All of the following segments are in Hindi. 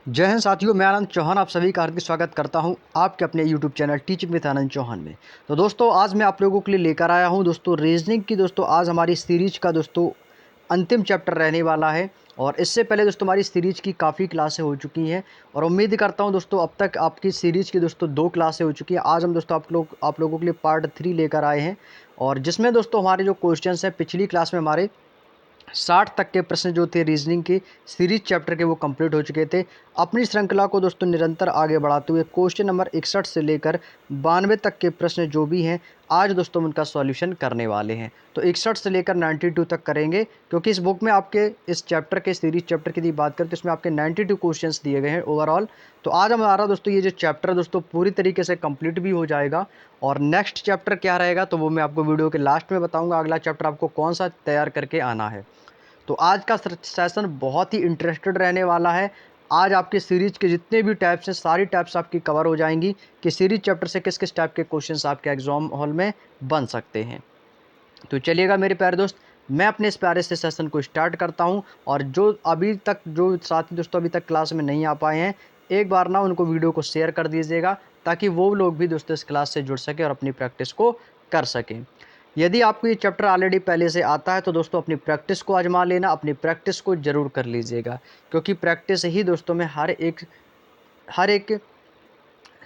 जय हिंद साथियों, मैं आनंद चौहान आप सभी का हार्दिक स्वागत करता हूं आपके अपने यूट्यूब चैनल टीचिंग विद आनंद चौहान में। तो दोस्तों आज मैं आप लोगों के लिए लेकर आया हूं दोस्तों रीजनिंग की। दोस्तों आज हमारी सीरीज का दोस्तों अंतिम चैप्टर रहने वाला है। और इससे पहले दोस्तों हमारी सीरीज की काफ़ी क्लासें हो चुकी हैं और उम्मीद करता हूं दोस्तों अब तक आपकी सीरीज की दोस्तों 2 क्लासें हो चुकी हैं। आज हम दोस्तों आप लोगों के लिए पार्ट 3 लेकर आए हैं और जिसमें दोस्तों हमारे जो क्वेश्चन हैं पिछली क्लास में हमारे 60 तक के प्रश्न जो थे रीजनिंग के सीरीज चैप्टर के वो कंप्लीट हो चुके थे। अपनी श्रृंखला को दोस्तों निरंतर आगे बढ़ाते हुए क्वेश्चन नंबर 61 से लेकर 92 तक के प्रश्न जो भी हैं आज दोस्तों हम उनका सॉल्यूशन करने वाले हैं। तो 61 से लेकर 92 तक करेंगे क्योंकि इस बुक में आपके इस चैप्टर के सीरीज चैप्टर की बात करें तो इसमें आपके 92 क्वेश्चंस दिए गए हैं ओवरऑल। तो आज हमारा दोस्तों ये जो चैप्टर दोस्तों पूरी तरीके से कंप्लीट भी हो जाएगा और नेक्स्ट चैप्टर क्या रहेगा तो वो मैं आपको वीडियो के लास्ट में बताऊंगा। अगला चैप्टर आपको कौन सा तैयार करके आना है। तो आज का सेशन बहुत ही इंटरेस्टेड रहने वाला है। आज आपके सीरीज के जितने भी टाइप्स हैं सारी टाइप्स आपकी कवर हो जाएंगी कि सीरीज चैप्टर से किस किस टाइप के क्वेश्चंस आपके एग्जाम हॉल में बन सकते हैं। तो चलिएगा मेरे प्यारे दोस्त, मैं अपने इस प्यारे से सेशन को स्टार्ट करता हूं। और जो अभी तक जो साथी दोस्तों अभी तक क्लास में नहीं आ पाए हैं एक बार ना उनको वीडियो को शेयर कर दीजिएगा ताकि वो लोग भी दोस्तों इस क्लास से जुड़ सके और अपनी प्रैक्टिस को कर सकें। यदि आपको ये चैप्टर ऑलरेडी पहले से आता है तो दोस्तों अपनी प्रैक्टिस को आजमा लेना, अपनी प्रैक्टिस को ज़रूर कर लीजिएगा क्योंकि प्रैक्टिस ही दोस्तों में हर एक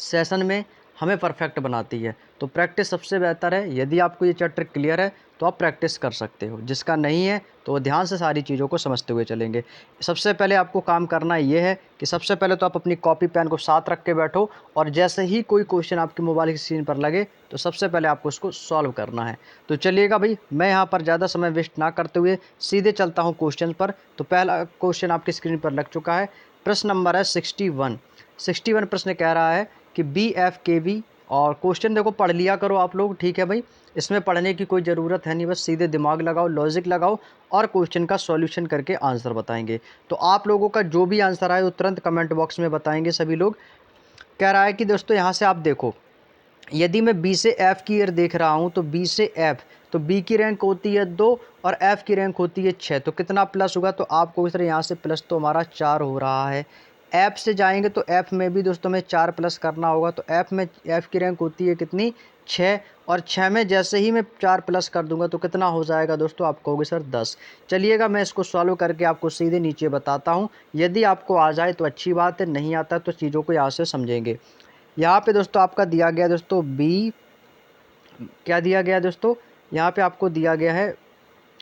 सेशन में हमें परफेक्ट बनाती है। तो प्रैक्टिस सबसे बेहतर है। यदि आपको ये चैप्टर क्लियर है तो आप प्रैक्टिस कर सकते हो, जिसका नहीं है तो वो ध्यान से सारी चीज़ों को समझते हुए चलेंगे। सबसे पहले आपको काम करना ये है कि सबसे पहले तो आप अपनी कॉपी पेन को साथ रख के बैठो और जैसे ही कोई क्वेश्चन आपके मोबाइल की स्क्रीन पर लगे तो सबसे पहले आपको उसको सॉल्व करना है। तो चलिएगा भाई, मैं यहाँ पर ज़्यादा समय वेस्ट ना करते हुए सीधे चलता हूँ क्वेश्चन पर। तो पहला क्वेश्चन आपकी स्क्रीन पर लग चुका है। प्रश्न नंबर है 61 प्रश्न कह रहा है कि BFKB। और क्वेश्चन देखो पढ़ लिया करो आप लोग, ठीक है भाई। इसमें पढ़ने की कोई ज़रूरत है नहीं, बस सीधे दिमाग लगाओ, लॉजिक लगाओ और क्वेश्चन का सॉल्यूशन करके आंसर बताएंगे। तो आप लोगों का जो भी आंसर आए वो तुरंत कमेंट बॉक्स में बताएंगे सभी लोग। कह रहा है कि दोस्तों यहाँ से आप देखो, यदि मैं बी से एफ़ की ईयर देख रहा हूँ तो बी से एफ़, तो बी की रैंक होती है 2 और एफ़ की रैंक होती है 6। तो कितना प्लस होगा, तो आपको इस तरह यहाँ से प्लस तो हमारा 4 हो रहा है। ऐप से जाएंगे तो ऐप में भी दोस्तों में 4 प्लस करना होगा। तो ऐप में ऐप की रैंक होती है कितनी, 6। और 6 में जैसे ही मैं 4 प्लस कर दूंगा तो कितना हो जाएगा दोस्तों, आप कहोगे सर 10। चलिएगा मैं इसको सॉल्व करके आपको सीधे नीचे बताता हूँ। यदि आपको आ जाए तो अच्छी बात है, नहीं आता तो चीज़ों को यहाँ से समझेंगे। यहाँ पे दोस्तों आपका दिया गया दोस्तों बी, क्या दिया गया दोस्तों, यहाँ पे आपको दिया गया है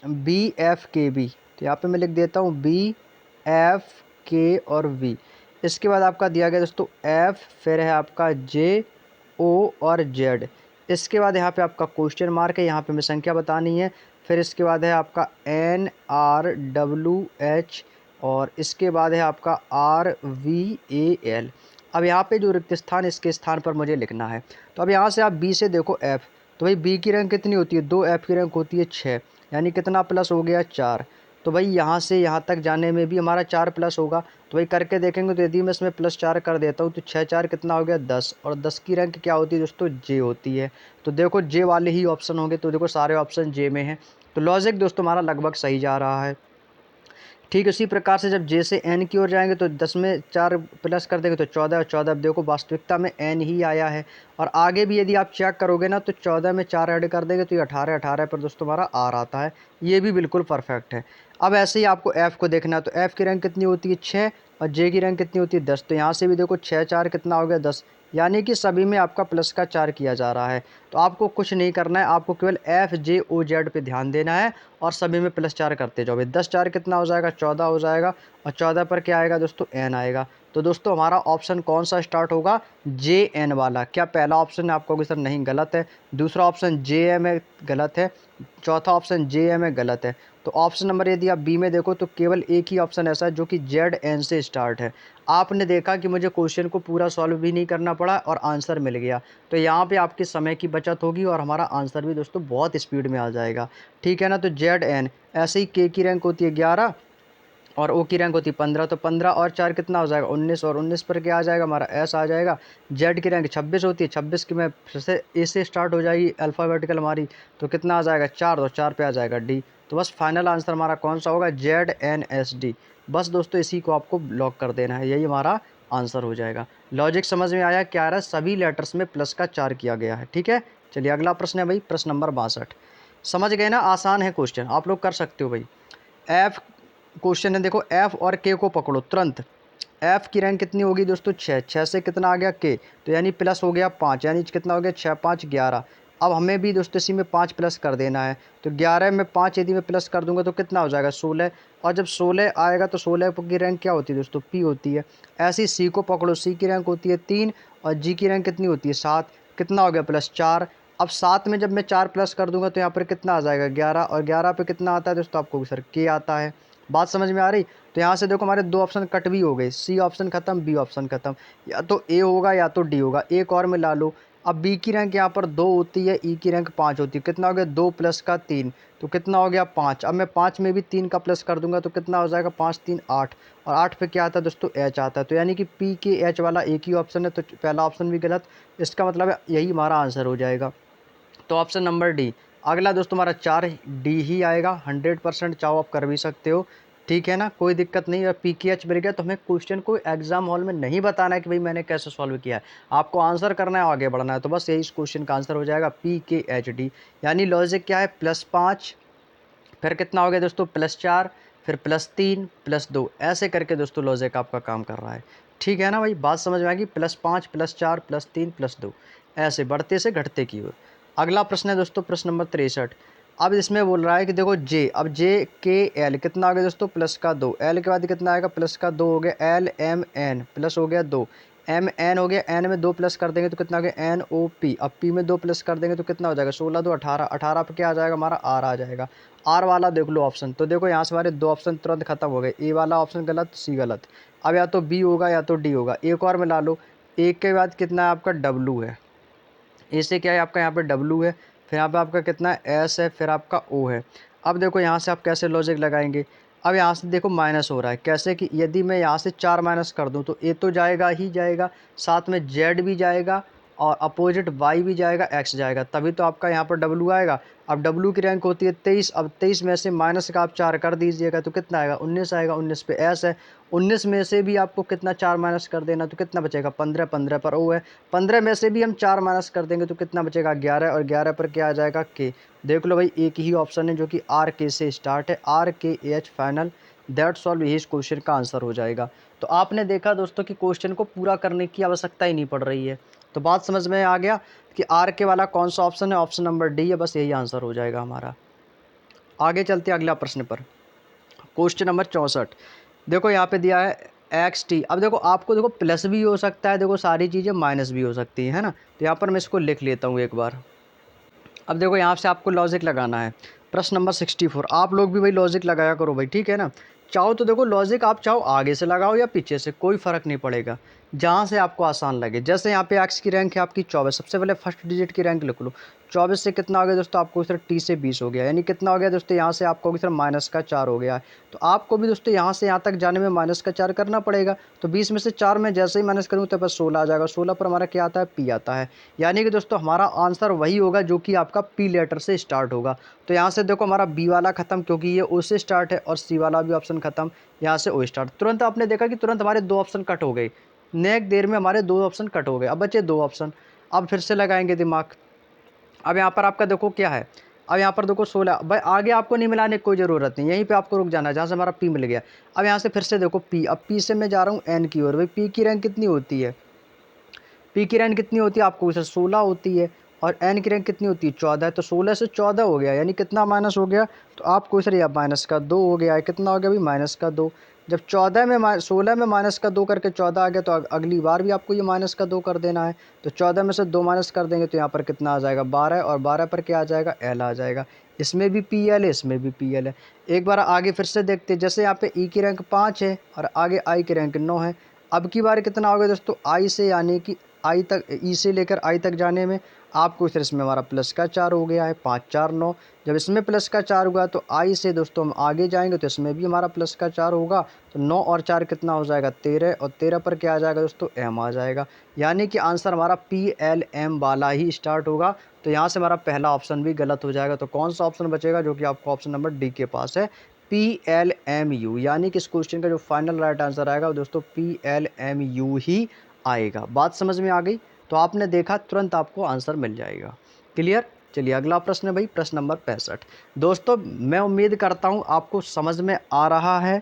BFKB। तो यहाँ पे मैं लिख देता हूँ BFK और V। इसके बाद आपका दिया गया दोस्तों F, फिर है आपका JO और Z। इसके बाद यहाँ पे आपका क्वेश्चन मार्क है, यहाँ पे हमें संख्या बतानी है। फिर इसके बाद है आपका NRWH और इसके बाद है आपका RVAL। अब यहाँ पे जो रिक्त स्थान इसके स्थान पर मुझे लिखना है। तो अब यहाँ से आप B से देखो F, तो भाई B की रैंक कितनी होती है 2, F की रैंक होती है 6, यानी कितना प्लस हो गया 4। तो भाई यहाँ से यहाँ तक जाने में भी हमारा 4 प्लस होगा। तो भाई करके देखेंगे तो यदि मैं इसमें प्लस 4 कर देता हूँ तो 6 4 कितना हो गया 10। और 10 की रैंक क्या होती है दोस्तों, J होती है। तो देखो J वाले ही ऑप्शन होंगे, तो देखो सारे ऑप्शन J में हैं। तो लॉजिक दोस्तों हमारा लगभग सही जा रहा है। ठीक उसी प्रकार से जब J से N की ओर जाएंगे तो 10 में 4 प्लस कर देंगे तो 14 और 14। अब देखो वास्तविकता में N ही आया है। और आगे भी यदि आप चेक करोगे ना तो 14 में 4 ऐड कर देंगे तो ये 18, 18 पर दोस्तों हमारा R आता है। ये भी बिल्कुल परफेक्ट है। अब ऐसे ही आपको F को देखना है। तो F की रैंक कितनी होती है 6 और J की रैंक कितनी होती है 10। तो यहाँ से भी देखो 6 4 कितना हो गया 10, यानी कि सभी में आपका प्लस का 4 किया जा रहा है। तो आपको कुछ नहीं करना है, आपको केवल FJOZ पे ध्यान देना है और सभी में प्लस 4 करते जाओ। 10 4 कितना हो जाएगा 14 हो जाएगा और 14 पर क्या आएगा दोस्तों N आएगा। तो दोस्तों हमारा ऑप्शन कौन सा स्टार्ट होगा, JN वाला। क्या पहला ऑप्शन है, आपको सर नहीं गलत है। दूसरा ऑप्शन JM है, गलत है। चौथा ऑप्शन JM है, गलत है। तो ऑप्शन नंबर यदि आप बी में देखो तो केवल एक ही ऑप्शन ऐसा है जो कि ZN से स्टार्ट है। आपने देखा कि मुझे क्वेश्चन को पूरा सॉल्व भी नहीं करना पड़ा और आंसर मिल गया। तो यहाँ पे आपके समय की बचत होगी और हमारा आंसर भी दोस्तों बहुत स्पीड में आ जाएगा, ठीक है ना। तो ZN, ऐसे ही K की रैंक होती है 11 और O की रैंक होती है 15। तो 15 और 4 कितना हो जाएगा 19 और 19 पर क्या आ जाएगा हमारा S आ जाएगा। Z की रैंक 26 होती है, 26 की में फिर से A से स्टार्ट हो जाएगी अल्फ़ाबेटिकल हमारी। तो कितना आ जाएगा 4 और 4 पे आ जाएगा D। तो बस फाइनल आंसर हमारा कौन सा होगा, ZNSD। बस दोस्तों इसी को आपको लॉक कर देना है, यही हमारा आंसर हो जाएगा। लॉजिक समझ में आया क्या आ रहा है, सभी लेटर्स में प्लस का 4 किया गया है। ठीक है, चलिए अगला प्रश्न है भाई, प्रश्न नंबर 62। समझ गए ना, आसान है क्वेश्चन, आप लोग कर सकते हो भाई। एफ क्वेश्चन है, देखो एफ और के को पकड़ो तुरंत। एफ की रैंक कितनी होगी दोस्तों, 6। 6 से कितना आ गया के, तो यानी प्लस हो गया 5, यानी कितना हो गया 6 5 11। अब हमें भी दोस्तों इसी में 5 प्लस कर देना है, तो 11 में 5 यदि मैं प्लस कर दूंगा तो कितना हो जाएगा 16। और जब 16 आएगा तो 16 की रैंक क्या होती है दोस्तों, पी होती है। ऐसे ही सी को पकड़ो, सी की रैंक होती है 3 और जी की रैंक कितनी होती है 7। कितना हो गया प्लस 4। अब 7 में जब मैं 4 प्लस कर दूंगा तो यहाँ पर कितना आ जाएगा 11, और 11 पे कितना आता है दोस्तों, आपको सर के आता है। बात समझ में आ रही। तो यहाँ से देखो हमारे 2 ऑप्शन कट भी हो गए, सी ऑप्शन खत्म, बी ऑप्शन खत्म, या तो ए होगा या तो डी होगा, एक और मिला लो। अब बी की रैंक यहाँ पर 2 होती है, ई की रैंक 5 होती है। कितना हो गया 2 प्लस का 3, तो कितना हो गया 5। अब मैं 5 में भी 3 का प्लस कर दूंगा तो कितना हो जाएगा 5 3 8, और 8 पे क्या आता है दोस्तों एच आता है। तो यानी कि पी के एच वाला एक ही ऑप्शन है, तो पहला ऑप्शन भी गलत। इसका मतलब है यही हमारा आंसर हो जाएगा, तो ऑप्शन नंबर डी। अगला दोस्तों हमारा 4 डी ही आएगा 100%, चाहो आप कर भी सकते हो। ठीक है ना, कोई दिक्कत नहीं है। पी के एच मिल गया तो हमें क्वेश्चन को एग्जाम हॉल में नहीं बताना है कि भाई मैंने कैसे सॉल्व किया है, आपको आंसर करना है, आगे बढ़ना है। तो बस यही इस क्वेश्चन का आंसर हो जाएगा PKHD। यानी लॉजिक क्या है, +5, फिर कितना हो गया दोस्तों +4, फिर +3 +2, ऐसे करके दोस्तों लॉजिक आपका काम कर रहा है। ठीक है ना भाई, बात समझ में आएगी, +5 +4 +3 +2, ऐसे बढ़ते से घटते की ओर। अगला प्रश्न है दोस्तों प्रश्न नंबर 63। अब इसमें बोल रहा है कि देखो जे, अब जे के एल कितना आ गया दोस्तों प्लस का 2, एल के बाद कितना आएगा प्लस का 2 हो गया, एल एम एन प्लस हो गया 2, एम एन हो गया, एन में 2 प्लस कर देंगे तो कितना हो गया एन ओ पी। अब पी में 2 प्लस कर देंगे तो कितना हो जाएगा 16 2 18, 18 पे क्या आ जाएगा हमारा आर आ जाएगा। आर वाला देख लो ऑप्शन, तो देखो यहाँ से हमारे 2 ऑप्शन तुरंत खत्म हो गए, ए वाला ऑप्शन गलत, सी गलत। अब या तो बी होगा या तो डी होगा, एक और मिला लो। एक के बाद कितना है आपका डब्लू है, ए से क्या है आपका यहाँ पे डब्लू है, फिर यहाँ पे आपका कितना है एस है, फिर आपका ओ है। अब देखो यहाँ से आप कैसे लॉजिक लगाएंगे। अब यहाँ से देखो माइनस हो रहा है, कैसे कि यदि मैं यहाँ से 4 माइनस कर दूँ तो ए तो जाएगा ही जाएगा, साथ में जेड भी जाएगा, और अपोजिट वाई भी जाएगा, एक्स जाएगा, तभी तो आपका यहाँ पर डब्लू आएगा। अब डब्लू की रैंक होती है 23, अब 23 में से माइनस का आप 4 कर दीजिएगा तो कितना आएगा 19 आएगा, 19 पे एस है, 19 में से भी आपको कितना 4 माइनस कर देना तो कितना बचेगा 15, 15 पर ओ है, 15 में से भी हम 4 माइनस कर देंगे तो कितना बचेगा 11, और 11 पर क्या आ जाएगा के। देख लो भाई एक ही ऑप्शन है जो कि आर के से स्टार्ट है, आर के एच फाइनल, दैट्स ऑल, यही इस क्वेश्चन का आंसर हो जाएगा। तो आपने देखा दोस्तों कि क्वेश्चन को पूरा करने की आवश्यकता ही नहीं पड़ रही है, तो बात समझ में आ गया कि आर के वाला कौन सा ऑप्शन है, ऑप्शन नंबर डी है, बस यही आंसर हो जाएगा हमारा। आगे चलते हैं अगला प्रश्न पर, क्वेश्चन नंबर 64। देखो यहाँ पे दिया है एक्स टी। अब देखो आपको देखो प्लस भी हो सकता है, देखो सारी चीज़ें माइनस भी हो सकती है ना, तो यहाँ पर मैं इसको लिख लेता हूँ एक बार। अब देखो यहाँ से आपको लॉजिक लगाना है, प्रश्न नंबर 64। आप लोग भी भाई लॉजिक लगाया करो भाई, ठीक है ना। चाहो तो देखो लॉजिक आप चाहो आगे से लगाओ या पीछे से, कोई फ़र्क नहीं पड़ेगा, जहाँ से आपको आसान लगे। जैसे यहाँ पे एक्स की रैंक है आपकी 24, सबसे पहले फर्स्ट डिजिट की रैंक लिख लो। 24 से कितना हो गया दोस्तों आपको सर टी से 20 हो गया, यानी कितना हो गया दोस्तों यहाँ से आपको सर माइनस का 4 हो गया है। तो आपको भी दोस्तों यहाँ से यहाँ तक जाने में माइनस का 4 करना पड़ेगा। तो 20 में से 4 में जैसे ही माइनस करूँ तो बस 16 आ जाएगा, 16 पर हमारा क्या आता है पी आता है। यानी कि दोस्तों हमारा आंसर वही होगा जो कि आपका पी लेटर से स्टार्ट होगा। तो यहाँ से देखो हमारा बी वाला खत्म, क्योंकि ये ओ से स्टार्ट है, और सी वाला भी ऑप्शन खत्म, यहाँ से ओ स्टार्ट। तुरंत आपने देखा कि तुरंत हमारे 2 ऑप्शन कट हो गए, नेक देर में हमारे 2 ऑप्शन कट हो गए, अब बचे 2 ऑप्शन। अब फिर से लगाएंगे दिमाग। अब यहाँ पर आपका देखो क्या है, अब यहाँ पर देखो 16, भाई आगे आपको नहीं मिलाने की कोई ज़रूरत नहीं, यहीं पे आपको रुक जाना है जहाँ से हमारा पी मिल गया। अब यहाँ से फिर से देखो पी, अब पी से मैं जा रहा हूँ एन की ओर। भाई पी की रैंक कितनी होती है, पी की रैंक कितनी होती है आपको सर 16 होती है, और एन की रैंक कितनी होती है 14 है, तो 16 से 14 हो गया, यानी कितना माइनस हो गया, तो आपको सर यह माइनस का 2 हो गया है। कितना हो गया भाई माइनस का 2। जब 16 में माइनस का 2 करके 14 आ गया, तो अगली बार भी आपको ये माइनस का 2 कर देना है। तो 14 में से 2 माइनस कर देंगे तो यहाँ पर कितना आ जाएगा 12, और 12 पर क्या आ जाएगा एल आ जाएगा। इसमें भी पी एल है, इसमें भी पी एल है। एक बार आगे फिर से देखते, जैसे यहाँ पे ई की रैंक 5 है और आगे आई की रैंक 9 है। अब की बार कितना हो गया दोस्तों आई से, यानी कि आई तक, ई से लेकर आई तक जाने में आपको फिर इसमें हमारा प्लस का 4 हो गया है, 5 4 9। जब इसमें प्लस का 4 हुआ तो आई से दोस्तों हम आगे जाएंगे तो इसमें भी हमारा प्लस का 4 होगा, तो 9 और 4 कितना हो जाएगा 13, और 13 पर क्या आ जाएगा दोस्तों एम आ जाएगा। यानी कि आंसर हमारा पी एल एम वाला ही स्टार्ट होगा, तो यहाँ से हमारा पहला ऑप्शन भी गलत हो जाएगा। तो कौन सा ऑप्शन बचेगा, जो कि आपको ऑप्शन नंबर डी के पास है, PLMU, यानी कि इस क्वेश्चन का जो फाइनल राइट आंसर आएगा वो दोस्तों PLMU ही आएगा। बात समझ में आ गई? तो आपने देखा, तुरंत आपको आंसर मिल जाएगा। क्लियर? चलिए अगला प्रश्न है भाई, प्रश्न नंबर 65। दोस्तों मैं उम्मीद करता हूँ आपको समझ में आ रहा है।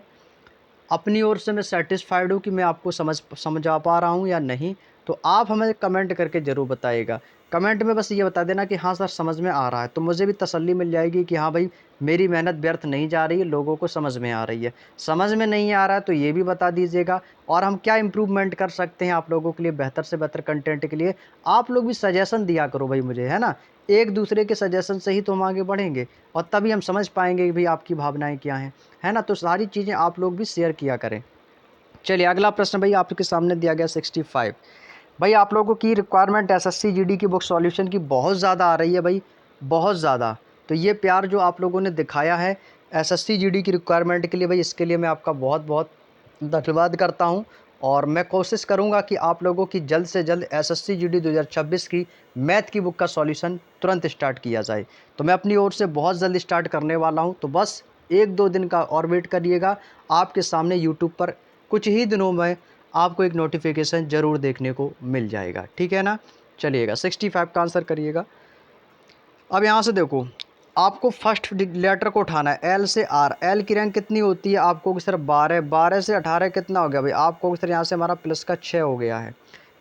अपनी ओर से मैं सेटिस्फाइड हूँ कि मैं आपको समझा पा रहा हूँ या नहीं। तो आप हमें कमेंट करके ज़रूर बताइएगा। कमेंट में बस ये बता देना कि हाँ सर समझ में आ रहा है, तो मुझे भी तसल्ली मिल जाएगी कि हाँ भाई मेरी मेहनत व्यर्थ नहीं जा रही है, लोगों को समझ में आ रही है। समझ में नहीं आ रहा है तो ये भी बता दीजिएगा, और हम क्या इम्प्रूवमेंट कर सकते हैं आप लोगों के लिए, बेहतर से बेहतर कंटेंट के लिए। आप लोग भी सजेशन दिया करो भाई मुझे, है ना। एक दूसरे के सजेशन से ही तो हम आगे बढ़ेंगे, और तभी हम समझ पाएंगे कि भाई आपकी भावनाएं क्या हैं, है ना। तो सारी चीज़ें आप लोग भी शेयर किया करें। चलिए अगला प्रश्न भाई आपके सामने दिया गया 65। भाई आप लोगों की रिक्वायरमेंट एसएससी जीडी की बुक सॉल्यूशन की बहुत ज़्यादा आ रही है भाई, बहुत ज़्यादा। तो ये प्यार जो आप लोगों ने दिखाया है एसएससी जीडी की रिक्वायरमेंट के लिए भाई, इसके लिए मैं आपका बहुत बहुत धन्यवाद करता हूँ। और मैं कोशिश करूँगा कि आप लोगों की जल्द से जल्द एसएससी जीडी 2026 की मैथ की बुक का सॉल्यूशन तुरंत स्टार्ट किया जाए। तो मैं अपनी ओर से बहुत जल्द स्टार्ट करने वाला हूँ, तो बस 1-2 दिन का और वेट करिएगा। आपके सामने यूट्यूब पर कुछ ही दिनों में आपको एक नोटिफिकेशन ज़रूर देखने को मिल जाएगा, ठीक है ना। चलिएगा 65 का आंसर करिएगा। अब यहाँ से देखो, आपको फर्स्ट लेटर को उठाना है, एल से आर। एल की रैंक कितनी होती है आपको कि सर 12, 12 से 18 कितना हो गया भाई आपको कि सर यहाँ से हमारा प्लस का 6 हो गया है,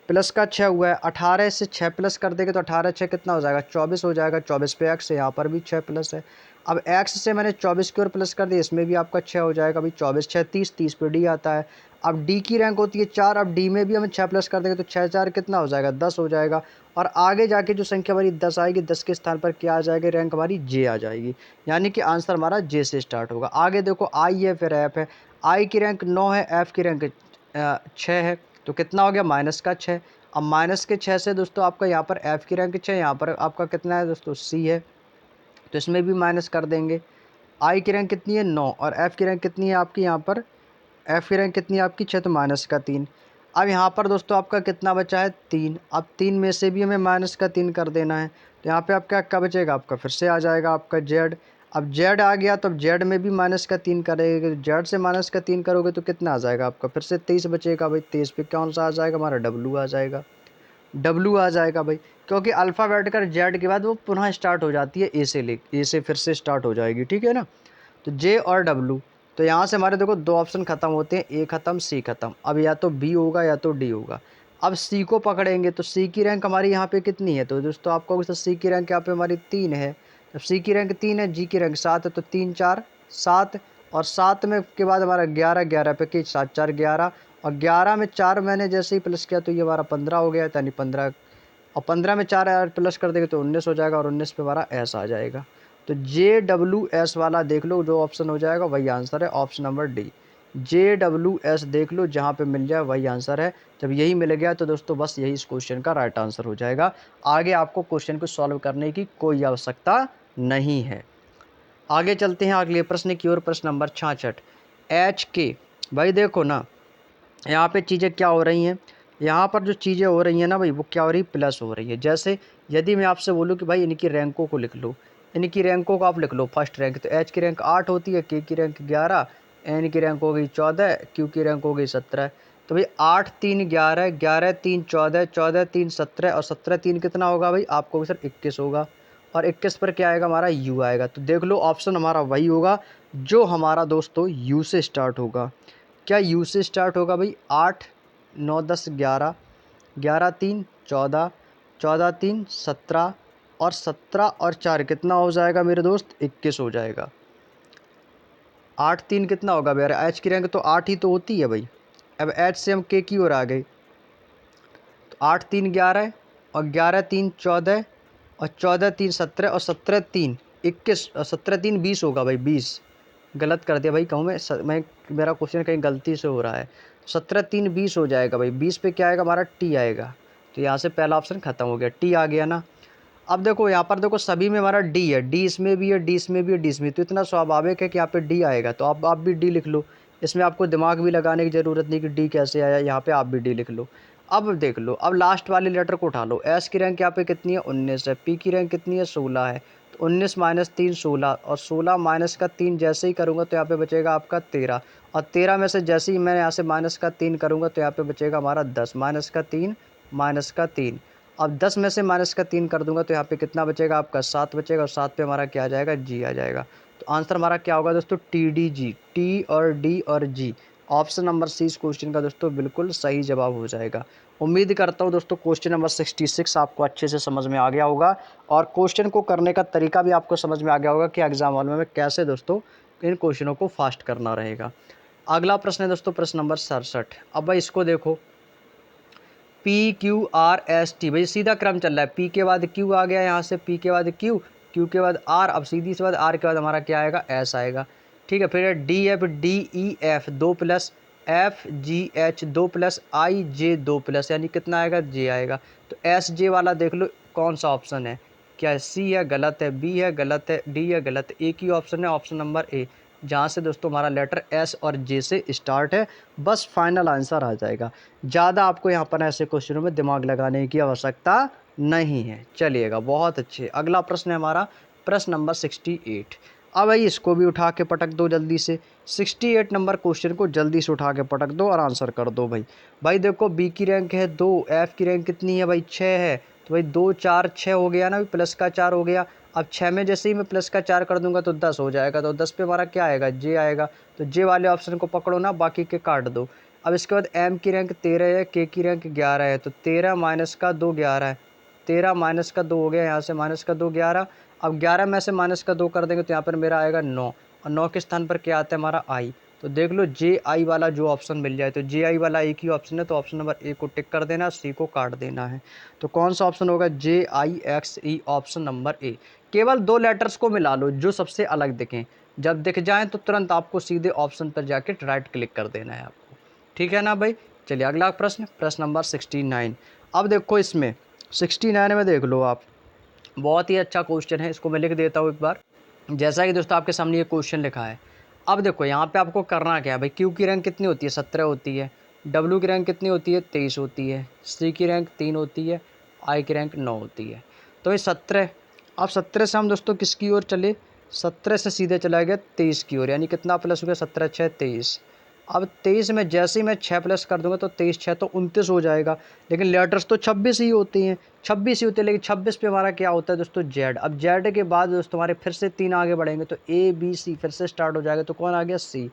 प्लस का 6 हुआ है। 18 से 6 प्लस कर देंगे तो 18 6 कितना हो जाएगा, 24 हो जाएगा। 24 पे एक्स है, यहाँ पर भी 6 प्लस है। अब एक्स से मैंने 24 की ओर प्लस कर दिया, इसमें भी आपका 6 हो जाएगा भाई। 24 6 30, 30 पे डी आता है। अब डी की रैंक होती है 4, अब डी में भी हमें 6 प्लस कर देंगे तो 6 4 कितना हो जाएगा, 10 हो जाएगा। और आगे जाके जो संख्या हमारी 10 आएगी, 10 के स्थान पर क्या आ जाएगी, रैंक हमारी जे आ जाएगी। यानी कि आंसर हमारा जे से स्टार्ट होगा। आगे देखो आई है, फिर एफ है। आई की रैंक 9 है, एफ की रैंक 6 है, तो कितना हो गया, माइनस का 6। अब माइनस के 6 से दोस्तों आपका यहाँ पर एफ़ की रैंक 6, यहाँ पर आपका कितना है दोस्तों, सी है, तो इसमें भी माइनस कर देंगे। आई की रैंक कितनी है, 9, और एफ़ की रैंक कितनी है आपकी, यहाँ पर एफ़ की रैंक कितनी है आपकी, 6, तो माइनस का 3। अब यहाँ पर दोस्तों आपका कितना बचा है, 3। अब 3 में से भी हमें माइनस का 3 कर देना है, तो यहाँ पे आपका क्या बचेगा, आपका फिर से आ जाएगा आपका जेड। अब जेड आ गया तो अब जेड में भी माइनस का 3 करेंगे, जेड से माइनस का 3 करोगे तो कितना आ जाएगा आपका, फिर से 23 बचेगा भाई। 23 पे कौन सा आ जाएगा, हमारा डब्लू आ जाएगा, डब्लू आ जाएगा भाई। क्योंकि अल्फ़ाबेट कर जेड के बाद वो पुनः स्टार्ट हो जाती है ए से, ए से फिर से स्टार्ट हो जाएगी, ठीक है ना। तो जे और डब्लू, तो यहाँ से हमारे देखो 2 ऑप्शन ख़त्म होते हैं, ए ख़त्म सी ख़त्म। अब या तो बी होगा या तो डी होगा। अब सी को पकड़ेंगे तो सी की रैंक हमारी यहाँ पे कितनी है, तो दोस्तों आपको सी की रैंक यहाँ पे हमारी 3 है। जब सी की रैंक 3 है, जी की रैंक 7 है, तो 3 4 7, और 7 में के बाद हमारा 11, 11 पे कि 7 4 11, और 11 में 4 मैंने जैसे ही प्लस किया तो ये हमारा 15 हो गया, यानी 15, और 15 में 4 प्लस कर देंगे तो 19 हो जाएगा, और 19 पे हमारा एस आ जाएगा। तो जे डब्ल्यू एस वाला देख लो, जो ऑप्शन हो जाएगा वही आंसर है, option number D. J W S देख लो, जहाँ पे मिल जाए वही आंसर है। जब यही मिल गया तो दोस्तों बस यही इस क्वेश्चन का राइट आंसर हो जाएगा। आगे आपको क्वेश्चन को सॉल्व करने की कोई आवश्यकता नहीं है। आगे चलते हैं अगले प्रश्न की ओर, प्रश्न नंबर 66। एच के, भाई देखो ना यहाँ पे चीज़ें क्या हो रही हैं, यहाँ पर जो चीज़ें हो रही हैं ना भाई, वो क्या हो रही है, प्लस हो रही है। जैसे यदि मैं आपसे बोलूँ कि भाई इनकी रैंकों को लिख लो, इनकी रैंकों को आप लिख लो। फर्स्ट रैंक तो एच की रैंक 8 होती है, के की रैंक 11, एन की रैंक हो गई 14, क्यू की रैंक हो गई 17। तो भाई 8 3 11, 11 3 14, 14 3 17, और 17 3 कितना होगा भाई आपको सर 21 होगा, और 21 पर क्या आएगा हमारा यू आएगा। तो देख लो ऑप्शन हमारा वही होगा जो हमारा दोस्तों यू से स्टार्ट होगा। क्या यू से स्टार्ट होगा भाई, 8 9 10 11, 11 3 14, 14 3 17, और 17 और 4 कितना हो जाएगा मेरे दोस्त, 21 हो जाएगा। 8 3 कितना होगा भैया, एच की रैंक तो 8 ही तो होती है भाई। अब एच से हम के की ओर आ गए, तो 8 3 11, और 11 3 14, और 14 3 17, और 17 3 21, और 17 3 20 होगा भाई, 20 गलत कर दिया भाई, कहूँ मैं मेरा क्वेश्चन कहीं गलती से हो रहा है। 17 3 20 हो जाएगा भाई, 20 पे क्या आएगा हमारा, टी आएगा। तो यहाँ से पहला ऑप्शन खत्म हो गया, टी आ गया ना। अब देखो यहाँ पर देखो सभी में हमारा डी है, डी इसमें भी है, डी इसमें भी है, डी इसमें, तो इतना स्वाभाविक है कि यहाँ पे डी आएगा, तो आप भी डी लिख लो। इसमें आपको दिमाग भी लगाने की ज़रूरत नहीं कि डी कैसे आया, यहाँ पे आप भी डी लिख लो। अब देख लो, अब लास्ट वाले लेटर को उठा लो। एस की रैंक यहाँ पे कितनी है 19 है, पी की रैंक कितनी है 16 है, तो 19 माइनस 3 16, और 16 माइनस का 3 जैसे ही करूँगा तो यहाँ पे बचेगा आपका 13, और 13 में से जैसे ही मैं यहाँ से माइनस का 3 करूँगा तो यहाँ पे बचेगा हमारा 10, माइनस का 3 माइनस का 3। अब 10 में से माइनस का 3 कर दूंगा तो यहाँ पे कितना बचेगा आपका 7 बचेगा, और 7 पे हमारा क्या आ जाएगा जी आ जाएगा। तो आंसर हमारा क्या होगा दोस्तों टी डी जी, टी और डी और जी। ऑप्शन नंबर सी इस क्वेश्चन का दोस्तों बिल्कुल सही जवाब हो जाएगा। उम्मीद करता हूँ दोस्तों क्वेश्चन नंबर 66 आपको अच्छे से समझ में आ गया होगा, और क्वेश्चन को करने का तरीका भी आपको समझ में आ गया होगा कि एग्जाम हॉल में कैसे दोस्तों इन क्वेश्चनों को फास्ट करना रहेगा। अगला प्रश्न है दोस्तों प्रश्न नंबर 67। अब भाई इसको देखो, P Q R S T, भाई सीधा क्रम चल रहा है, पी के बाद क्यू आ गया, यहाँ से पी के बाद क्यू, क्यू के बाद आर, अब सीधी से बाद आर के बाद हमारा क्या आएगा एस आएगा। ठीक है, फिर D F D E F 2 plus F G H 2 plus I J 2 plus, यानी कितना आएगा जे आएगा। तो एस जे वाला देख लो कौन सा ऑप्शन है, क्या सी है गलत है, बी है गलत है, डी है गलत है, एक ही ऑप्शन है ऑप्शन नंबर ए, जहाँ से दोस्तों हमारा लेटर एस और जे से स्टार्ट है। बस फाइनल आंसर आ जाएगा। ज़्यादा आपको यहाँ पर ऐसे क्वेश्चनों में दिमाग लगाने की आवश्यकता नहीं है। चलिएगा बहुत अच्छे। अगला प्रश्न है हमारा प्रश्न नंबर 68। अब भाई इसको भी उठा के पटक दो जल्दी से, 68 नंबर क्वेश्चन को जल्दी से उठा के पटक दो और आंसर कर दो भाई। भाई देखो बी की रैंक है 2, एफ की रैंक कितनी है भाई 6 है, तो भाई 2 4 6 हो गया ना, प्लस का 4 हो गया। अब 6 में जैसे ही मैं प्लस का 4 कर दूंगा तो 10 हो जाएगा, तो 10 पे हमारा क्या आएगा जे आएगा। तो जे वाले ऑप्शन को पकड़ो ना, बाकी के काट दो। अब इसके बाद एम की रैंक 13 है, के की रैंक 11 है, तो 13 माइनस का 2 11 है, 13 माइनस का 2 हो गया, यहाँ से माइनस का 2 11। अब 11 में से माइनस का 2 कर देंगे तो यहाँ पर मेरा आएगा 9, और 9 के स्थान पर क्या आता है हमारा आई। तो देख लो जे आई वाला जो ऑप्शन मिल जाए, तो जे आई वाला एक ही ऑप्शन है, तो ऑप्शन नंबर ए को टिक कर देना, सी को काट देना है। तो कौन सा ऑप्शन होगा J I X E, option number A. केवल 2 लेटर्स को मिला लो जो सबसे अलग दिखें, जब दिख जाएँ तो तुरंत आपको सीधे ऑप्शन पर जाके राइट क्लिक कर देना है आपको, ठीक है ना भाई। चलिए अगला प्रश्न, प्रश्न नंबर 69। अब देखो इसमें 69 में देख लो आप, बहुत ही अच्छा क्वेश्चन है, इसको मैं लिख देता हूँ एक बार। जैसा कि दोस्तों आपके सामने ये क्वेश्चन लिखा है। अब देखो यहाँ पे आपको करना क्या है भाई, क्यू की रैंक कितनी होती है 17 होती है, डब्ल्यू की रैंक कितनी होती है 23 होती है, सी की रैंक 3 होती है, आई की रैंक 9 होती है। तो ये 17, अब 17 से हम दोस्तों किसकी ओर चले, 17 से सीधे चला गया 23 की ओर, यानी कितना प्लस हो गया 17 6 23। अब 23 में जैसे ही मैं 6 प्लस कर दूंगा तो 23 6 तो 29 हो जाएगा, लेकिन लेटर्स तो 26 ही होती हैं, 26 ही होते हैं, लेकिन 26 पे हमारा क्या होता है दोस्तों जेड। अब जेड के बाद दोस्तों हमारे फिर से 3 आगे बढ़ेंगे तो ए बी सी फिर से स्टार्ट हो जाएगा, तो कौन आ गया सी।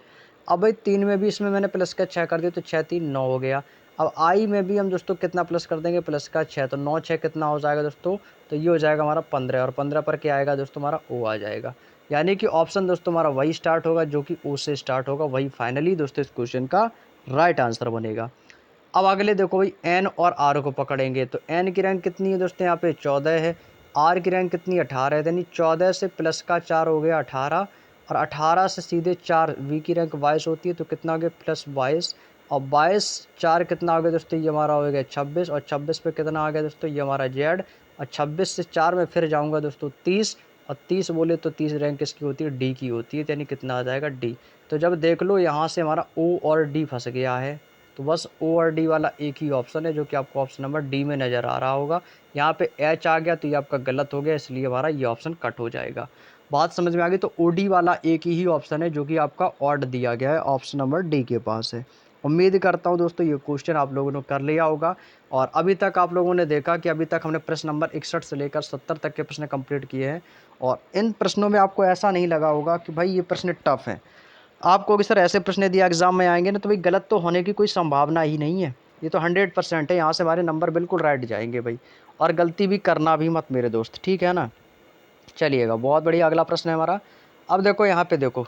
अब भाई 3 में भी इसमें मैंने प्लस का 6 कर दिया तो 6 3 9 हो गया। अब आई में भी हम दोस्तों कितना प्लस कर देंगे प्लस का 6, तो 9 6 कितना हो जाएगा दोस्तों, तो ये हो जाएगा हमारा 15, और 15 पर क्या आएगा दोस्तों हमारा ओ आ जाएगा। यानी कि ऑप्शन दोस्तों हमारा वही स्टार्ट होगा जो कि ओ से स्टार्ट होगा, वही फाइनली दोस्तों इस क्वेश्चन का राइट आंसर बनेगा। अब अगले देखो भाई एन और आर को पकड़ेंगे, तो एन की रैंक कितनी है दोस्तों यहाँ पे 14 है, आर की रैंक कितनी 18 है, यानी 14 से प्लस का 4 हो गया 18, और 18 से सीधे 4, वी की रैंक 22 होती है, तो कितना हो गया प्लस 22, और 22 4 कितना हो गया दोस्तों ये हमारा हो गया 26, और 26 पे कितना आ गया दोस्तों ये हमारा जेड, और 26 से 4 में फिर जाऊँगा दोस्तों 30, और 30 बोले तो 30 रैंक किसकी होती है डी की होती है, यानी कितना आ जाएगा डी। तो जब देख लो यहाँ से हमारा ओ और डी फंस गया है, तो बस ओ और डी वाला एक ही ऑप्शन है जो कि आपको ऑप्शन नंबर डी में नज़र आ रहा होगा। यहाँ पे एच आ गया तो ये आपका गलत हो गया, इसलिए हमारा ये ऑप्शन कट हो जाएगा। बात समझ में आ गई। तो ओ डी वाला एक ही ऑप्शन है जो कि आपका ऑड दिया गया है, ऑप्शन नंबर डी के पास है। उम्मीद करता हूँ दोस्तों ये क्वेश्चन आप लोगों ने कर लिया होगा, और अभी तक आप लोगों ने देखा कि अभी तक हमने प्रश्न नंबर 61 से लेकर 70 तक के प्रश्न कंप्लीट किए हैं, और इन प्रश्नों में आपको ऐसा नहीं लगा होगा कि भाई ये प्रश्न टफ है। आपको अगर सर ऐसे प्रश्न दिया एग्जाम में आएंगे ना तो भाई गलत तो होने की कोई संभावना ही नहीं है, ये तो 100% है, यहाँ से हमारे नंबर बिल्कुल राइट जाएंगे भाई, और गलती भी करना भी मत मेरे दोस्त, ठीक है ना। चलिएगा बहुत बढ़िया। अगला प्रश्न है हमारा। अब देखो यहाँ पे देखो,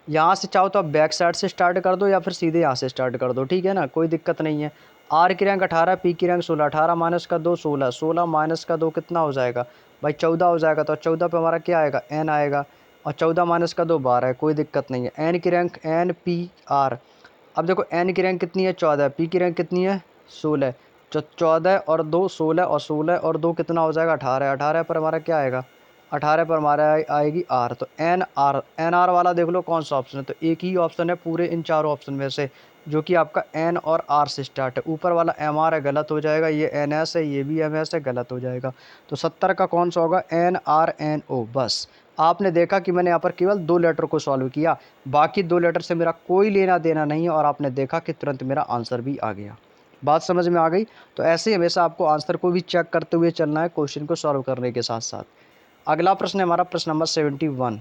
यहाँ से चाहो तो आप बैक साइड से स्टार्ट कर दो या फिर सीधे यहाँ से स्टार्ट कर दो, ठीक है ना, कोई दिक्कत नहीं है। आर की रैंक 18, पी की रैंक 16, 18 माइनस का 2 16, 16 माइनस का 2 कितना हो जाएगा भाई 14 हो जाएगा, तो 14 पे हमारा क्या आएगा एन आएगा, और 14 माइनस का 2 12 है, कोई दिक्कत नहीं है। एन की रैंक एन पी आर, अब देखो एन की रैंक कितनी है 14, पी की रैंक कितनी है 16, तो 14 और 2 16, और 16 और 2 कितना हो जाएगा 18, 18 पर हमारा क्या आएगा 18 पर हमारा आएगी आर, तो एन आर वाला देख लो कौन सा ऑप्शन है। तो एक ही ऑप्शन है पूरे इन चारों ऑप्शन में से जो कि आपका एन और आर से स्टार्ट है। ऊपर वाला एम आर है, गलत हो जाएगा। ये एन एस है, ये भी एम एस है, गलत हो जाएगा। तो 70 का कौन सा होगा? N R N O. बस आपने देखा कि मैंने यहाँ पर केवल 2 लेटर को सॉल्व किया, बाकी 2 लेटर से मेरा कोई लेना देना नहीं है, और आपने देखा कि तुरंत मेरा आंसर भी आ गया। बात समझ में आ गई? तो ऐसे ही हमेशा आपको आंसर को भी चेक करते हुए चलना है क्वेश्चन को सॉल्व करने के साथ साथ। अगला प्रश्न है हमारा प्रश्न नंबर 71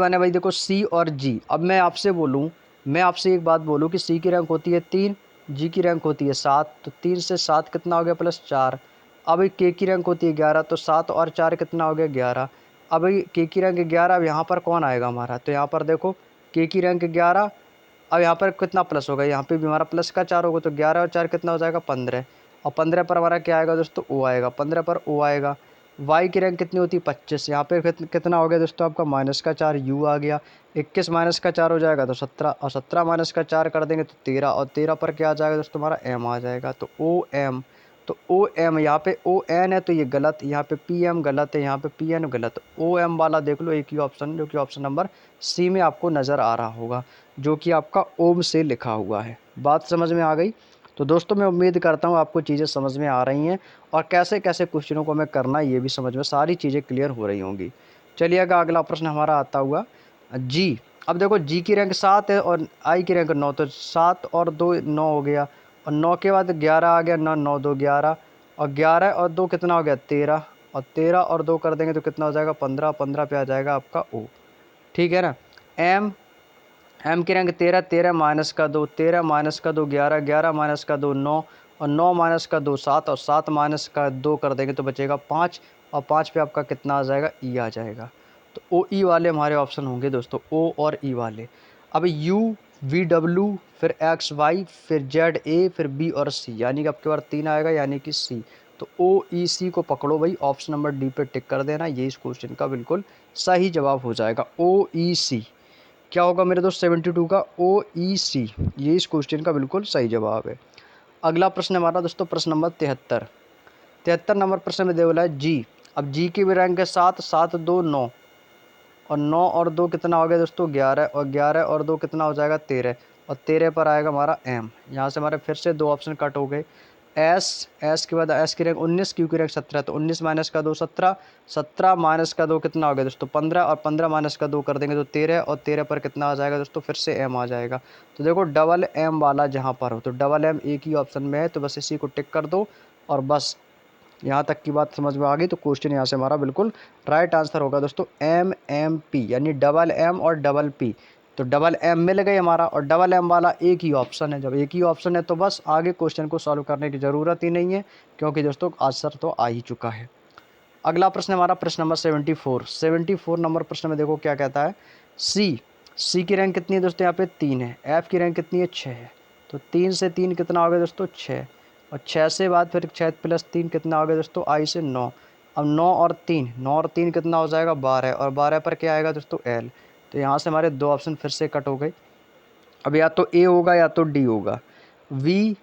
है भाई। देखो सी और जी। अब मैं आपसे बोलूँ, मैं आपसे एक बात बोलूँ कि सी की रैंक होती है 3, जी की रैंक होती है 7, तो 3 से 7 कितना हो गया? +4। अब के की रैंक होती है 11, तो 7 और 4 कितना हो गया? 11। अब के की रैंक 11, अब यहाँ पर कौन आएगा हमारा? तो यहाँ पर देखो के की रैंक 11, अब यहाँ पर कितना प्लस होगा? यहाँ पे भी हमारा प्लस का 4 होगा, तो 11 और 4 कितना हो जाएगा? 15। और 15 पर हमारा क्या आएगा दोस्तों? ओ आएगा। 15 पर ओ आएगा। वाई की रैंक कितनी होती है? 25। यहाँ पे कितना हो गया दोस्तों? आपका -4 यू आ गया। 21 -4 हो जाएगा तो 17, और 17 -4 कर देंगे तो 13, और 13 पर क्या आ जाएगा दोस्तों? हमारा एम आ जाएगा। तो ओ एम, तो ओ एम, यहाँ पे ओ एन है तो ये गलत, यहाँ पे पी एम गलत है, यहाँ पे पी एन गलत। ओ एम वाला देख लो एक ही ऑप्शन, जो कि ऑप्शन नंबर सी में आपको नज़र आ रहा होगा, जो कि आपका ओम से लिखा हुआ है। बात समझ में आ गई? तो दोस्तों मैं उम्मीद करता हूँ आपको चीज़ें समझ में आ रही हैं, और कैसे कैसे क्वेश्चनों को हमें करना है ये भी समझ में, सारी चीज़ें क्लियर हो रही होंगी। चलिएगा अगला प्रश्न हमारा आता हुआ जी। अब देखो जी की रैंक 7 है और आई की रैंक 9, तो 7 और 2 9 हो गया, और 9 के बाद 11 आ गया, 9 9 2 11, और 11 और 2 कितना हो गया? 13, और 13 और 2 कर देंगे तो कितना हो जाएगा? 15। 15 पे आ जाएगा आपका ओ। ठीक है ना? एम, एम की रैंक 13, 13 माइनस का 2, 13 माइनस का 2 11, 11 माइनस का 2 9, और 9 माइनस का 2 7, और 7 माइनस का 2 कर देंगे तो बचेगा 5, और 5 पे आपका कितना आ जाएगा? ई आ जाएगा। तो ओ ई वाले हमारे ऑप्शन होंगे दोस्तों, ओ और ई वाले। अब यू वी डब्ल्यू, फिर एक्स वाई, फिर जेड ए, फिर बी और सी, यानी कि आपके पास 3 आएगा, यानी कि सी। तो ओ ई सी को पकड़ो भाई, ऑप्शन नंबर डी पे टिक कर देना, ये इस क्वेश्चन का बिल्कुल सही जवाब हो जाएगा। ओ ई सी क्या होगा मेरे दोस्त? 72 का ओ ई सी, ये इस क्वेश्चन का बिल्कुल सही जवाब है। अगला प्रश्न हमारा दोस्तों प्रश्न नंबर 73 नंबर प्रश्न में दे बोला है जी। अब जी की भी रैंक है 7, 7 2 9, और 9 और 2 कितना हो गया दोस्तों? 11, और 11 और 2 कितना हो जाएगा? 13, और 13 पर आएगा हमारा एम। यहाँ से हमारे फिर से 2 ऑप्शन कट हो गए। एस के बाद एस की रैंक 19, क्यू की रैंक 17, तो 19 माइनस का 2 17, 17 माइनस का 2 कितना हो गया दोस्तों? 15, और 15 माइनस का 2 कर देंगे तो 13, और 13 पर कितना आ जाएगा दोस्तों? फिर से एम आ जाएगा। तो देखो डबल एम वाला जहाँ पर हो तो डबल एम एक ही ऑप्शन में है, तो बस इसी को टिक कर दो, और बस यहाँ तक की बात समझ में आ गई। तो क्वेश्चन यहाँ से हमारा बिल्कुल राइट आंसर होगा दोस्तों एम एम पी, यानी डबल एम और डबल पी। तो डबल एम मिल गई हमारा, और डबल एम वाला एक ही ऑप्शन है। जब एक ही ऑप्शन है तो बस आगे क्वेश्चन को सॉल्व करने की ज़रूरत ही नहीं है, क्योंकि दोस्तों आंसर तो आ ही चुका है। अगला प्रश्न हमारा प्रश्न नंबर 74 नंबर प्रश्न में देखो क्या कहता है। सी की रैंक कितनी है दोस्तों? यहाँ पे 3 है। एफ की रैंक कितनी है? 6 है। तो 3 से 3 कितना हो गया दोस्तों? 6, और 6 से बाद फिर 6 + 3 कितना हो गया दोस्तों? आई से 9। अब 9 और 3 कितना हो जाएगा? 12, और 12 पर क्या आएगा दोस्तों? एल। तो यहाँ से हमारे 2 ऑप्शन फिर से कट हो गए। अब या तो ए होगा या तो डी होगा। वी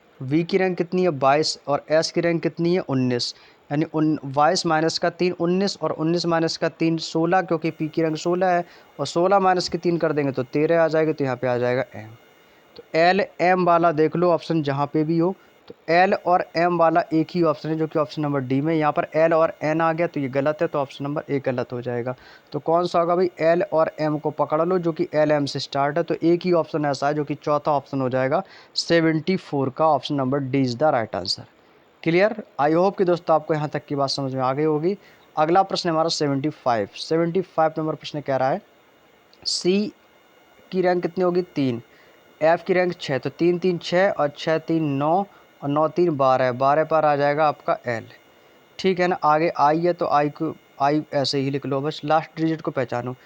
की रैंक कितनी है? 22, और एस की रैंक कितनी है? 19, यानी 22 माइनस का 3 19, और 19 माइनस का 3 16, क्योंकि पी की रैंक 16 है, और 16 माइनस के 3 कर देंगे तो 13 आ जाएगा। तो यहाँ पे आ जाएगा एम। तो एल एम वाला देख लो ऑप्शन जहाँ पे भी हो, तो एल और एम वाला एक ही ऑप्शन है, जो कि ऑप्शन नंबर डी में। यहाँ पर एल और एन आ गया तो ये गलत है, तो ऑप्शन नंबर ए गलत हो जाएगा। तो कौन सा होगा भाई? एल और एम को पकड़ लो, जो कि एल एम से स्टार्ट है। तो एक ही ऑप्शन ऐसा है जो कि चौथा ऑप्शन हो जाएगा 74 का, option number D is the right answer. Clear? I hope कि दोस्तों आपको यहाँ तक की बात समझ में आ गई होगी। अगला प्रश्न हमारा 75 नंबर प्रश्न कह रहा है सी की रैंक कितनी होगी? 3। एफ की रैंक 6, तो 3 3 6, और 6 3 9, और 9 3 12, 12 पर आ जाएगा आपका एल। ठीक है ना? आगे आई है तो आई ऐसे ही लिख लो, बस लास्ट डिजिट को पहचानो।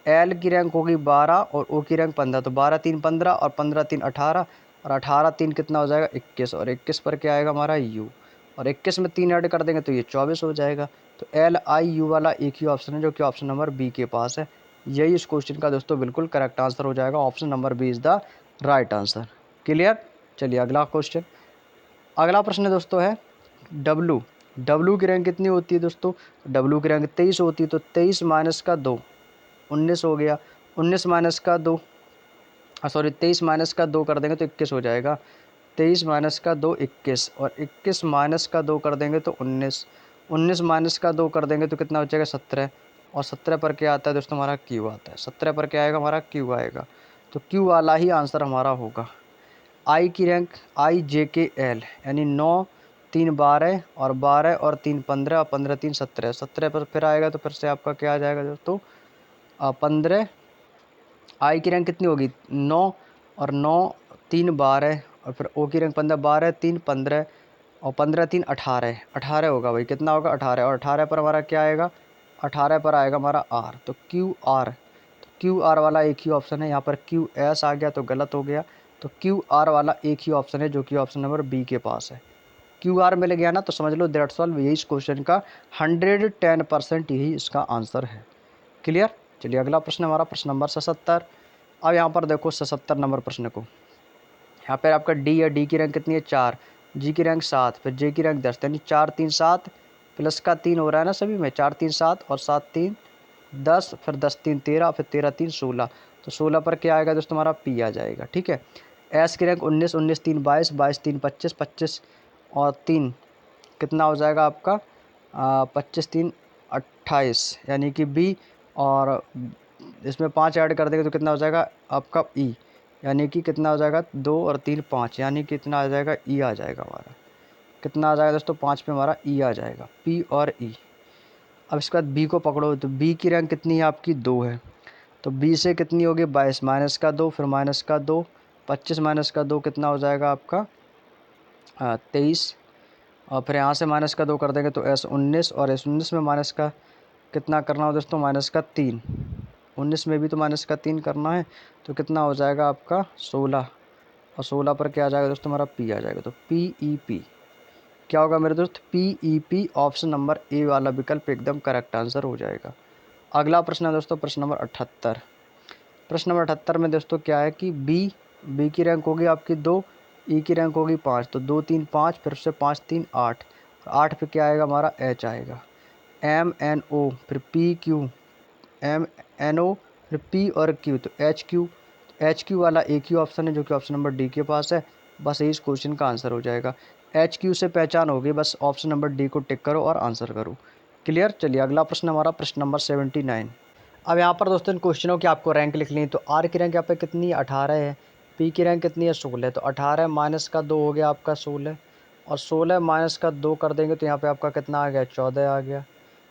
एल की रैंक होगी 12, और ओ की रैंक 15, तो 12 3 15, और 15 3 18, और 18 3 कितना हो जाएगा? 21, और 21 पर क्या आएगा हमारा? यू, और 21 में 3 ऐड कर देंगे तो ये 24 हो जाएगा। तो एल आई यू वाला एक ही ऑप्शन है, जो कि ऑप्शन नंबर बी के पास है। यही इस क्वेश्चन का दोस्तों बिल्कुल करेक्ट आंसर हो जाएगा। Option number B is the right answer. Clear? चलिए अगला क्वेश्चन। अगला प्रश्न दोस्तों है डब्लू। डब्लू की रैंक कितनी होती है दोस्तों? डब्लू की रैंक 23 होती है, तो 23 माइनस का 2 19 हो गया। 19 माइनस का 2 सॉरी 23 माइनस का 2 कर देंगे तो 21 हो जाएगा। 23 माइनस का 2 21, और 21 माइनस का 2 कर देंगे तो 19। 19 माइनस का 2 कर देंगे तो कितना हो जाएगा? 17। और 17 पर क्या आता है दोस्तों? हमारा क्यू आता है। 17 पर क्या आएगा? हमारा क्यू आएगा। तो क्यू वाला ही आंसर हमारा होगा। आई की रैंक आई जे के एल, यानी 9 3 12 और 12 और 3 15 और 15 3 17। 17 पर फिर आएगा तो फिर से आपका क्या आ जाएगा दोस्तों? 15। आई की रैंक कितनी होगी? 9, और 9 3 12, और फिर ओ की रैंक 15 12 3 15 और 15 3 18। 18 होगा भाई, कितना होगा? 18। और 18 पर हमारा क्या आएगा? 18 पर आएगा हमारा आर, तो क्यू आर। तो क्यू आर वाला एक ही ऑप्शन है। यहाँ पर क्यू एस आ गया तो गलत हो गया। तो क्यू आर वाला एक ही ऑप्शन है, जो कि ऑप्शन नंबर बी के पास है। क्यू आर मिल गया ना, तो समझ लो दैट्स ऑल, यही इस क्वेश्चन का 110% यही इसका आंसर है। क्लियर? चलिए अगला प्रश्न हमारा प्रश्न नंबर 77। अब यहाँ पर देखो 77 नंबर प्रश्न को, यहाँ पर आपका डी या डी की रैंक कितनी है? 4, जी की रैंक 7, फिर जे की रैंक 10, यानी 4 3 7 प्लस का 3 हो रहा है ना सभी में। 4 3 7 और 7 3 10, फिर 10 3 13, फिर 13 3 16। तो 16 पर क्या आएगा दोस्तों? हमारा पी आ जाएगा। ठीक है। एस की रैंक 19, 19 3 22, 22 3 25, 25 और 3 कितना हो जाएगा आपका? 25 3 28, यानी कि बी। और इसमें 5 ऐड कर देंगे तो कितना हो जाएगा आपका? ई, यानी कि कितना हो जाएगा? 2 और 3 5, यानी कितना आ जाएगा? ई आ जाएगा हमारा। कितना आ जाएगा दोस्तों? 5 पे हमारा ई आ जाएगा, पी और ई। अब इसके बाद बी को पकड़ो, तो बी की रैंक कितनी है आपकी? 2 है। तो बी से कितनी होगी? 22 माइनस का 2, फिर माइनस का 2, 25 माइनस का 2 कितना हो जाएगा आपका? 23। और फिर यहाँ से माइनस का 2 कर देंगे तो एस 19, और एस 19 में माइनस का कितना करना हो दोस्तों? माइनस का 3। 19 में भी तो माइनस का 3 करना है, तो कितना हो जाएगा आपका? 16। और 16 पर क्या आ जाएगा दोस्तों? हमारा पी आ जाएगा। तो पी ई पी क्या होगा मेरे दोस्त? P E P, option number ए वाला विकल्प एकदम करेक्ट आंसर हो जाएगा। अगला प्रश्न है दोस्तों प्रश्न नंबर 78। प्रश्न नंबर 78 में दोस्तों क्या है कि बी की रैंक होगी आपकी 2, ई की रैंक होगी 5। तो 2 3 5, फिर से 5 3 8, 8 पे क्या आएगा? हमारा एच आएगा। एम एन ओ, फिर P Q, M N O, फिर पी और क्यू, तो एच क्यू। एच क्यू वाला एक ही ऑप्शन है, जो कि ऑप्शन नंबर डी के पास है। बस यही इस क्वेश्चन का आंसर हो जाएगा। एच क्यू से पहचान होगी, बस ऑप्शन नंबर डी को टिक करो और आंसर करो। क्लियर? चलिए अगला प्रश्न हमारा प्रश्न नंबर 79। अब यहाँ पर दोस्तों इन क्वेश्चनों की आपको रैंक लिख ली। तो आर की रैंक यहाँ पे कितनी है? 18 है। पी की रैंक कितनी है? 16। तो 18 माइनस का 2 हो गया आपका 16, और 16 माइनस का 2 कर देंगे तो यहाँ पे आपका कितना आ गया? 14 आ गया।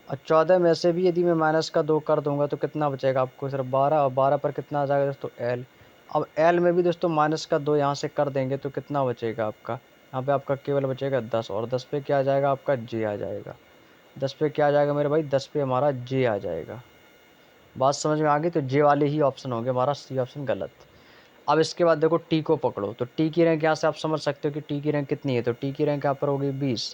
और 14 में से भी यदि मैं माइनस का 2 कर दूंगा तो कितना बचेगा आपको? सिर्फ 12, और 12 पर कितना आ जाएगा दोस्तों? एल। अब एल में भी दोस्तों माइनस का 2 यहाँ से कर देंगे तो कितना बचेगा आपका? यहाँ पे आपका केवल बचेगा 10, और 10 पे क्या आ जाएगा आपका? जे आ जाएगा। 10 पे क्या आ जाएगा मेरे भाई? 10 पे हमारा जे आ जाएगा। बात समझ में आ गई? तो जे वाले ही ऑप्शन होंगे, हमारा सी ऑप्शन गलत। अब इसके बाद देखो टी को पकड़ो। तो टी की रैंक यहाँ से आप समझ सकते हो कि टी की रैंक कितनी है। तो टी की रैंक यहाँ पर होगी 20,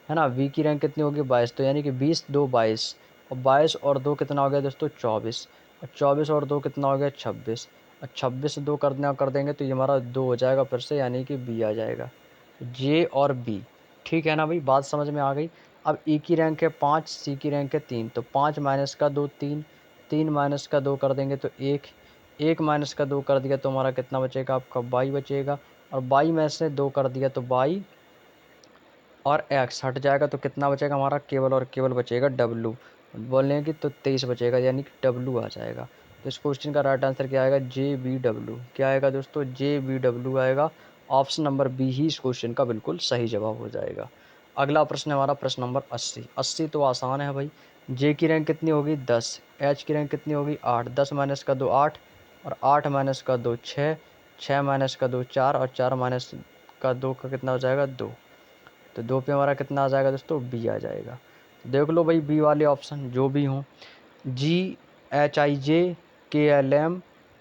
है ना। वी की रैंक कितनी होगी? 22। तो यानी कि 20 2 22, और 22 और 2 कितना हो गया दोस्तों? 24। और 24 और 2 कितना हो गया? 26। और 26 से 2 कर देंगे तो ये हमारा 2 हो जाएगा फिर से, यानी कि बी आ जाएगा। जे और बी, ठीक है ना भाई? बात समझ में आ गई? अब ई की रैंक है 5, सी की रैंक है 3। तो 5 माइनस का 2 3, 3 माइनस का 2 कर देंगे तो 1, 1 माइनस का 2 कर दिया तो हमारा कितना बचेगा आपका? 22 बचेगा। और 22 में से 2 कर दिया तो 22 और एक्स हट जाएगा तो कितना बचेगा हमारा? केवल और केवल बचेगा डब्लू। बोलेंगे तो 23 बचेगा, यानी कि डब्लू आ जाएगा। तो इस क्वेश्चन का राइट आंसर क्या आएगा? J B W. क्या आएगा दोस्तों? जे बी डब्लू आएगा। ऑप्शन नंबर बी ही इस क्वेश्चन का बिल्कुल सही जवाब हो जाएगा। अगला प्रश्न है हमारा प्रश्न नंबर 80। 80 तो आसान है भाई। जे की रैंक कितनी होगी? 10। एच की रैंक कितनी होगी? 8। 10 माइनस का 2 8, और 8 माइनस का 2 6, 6 माइनस का 2 4, और 4 माइनस का 2 का कितना हो जाएगा? 2। तो 2 पे हमारा कितना आ जाएगा दोस्तों? बी आ जाएगा। तो देख लो भाई बी वाले ऑप्शन जो भी हों, जी H I J K L M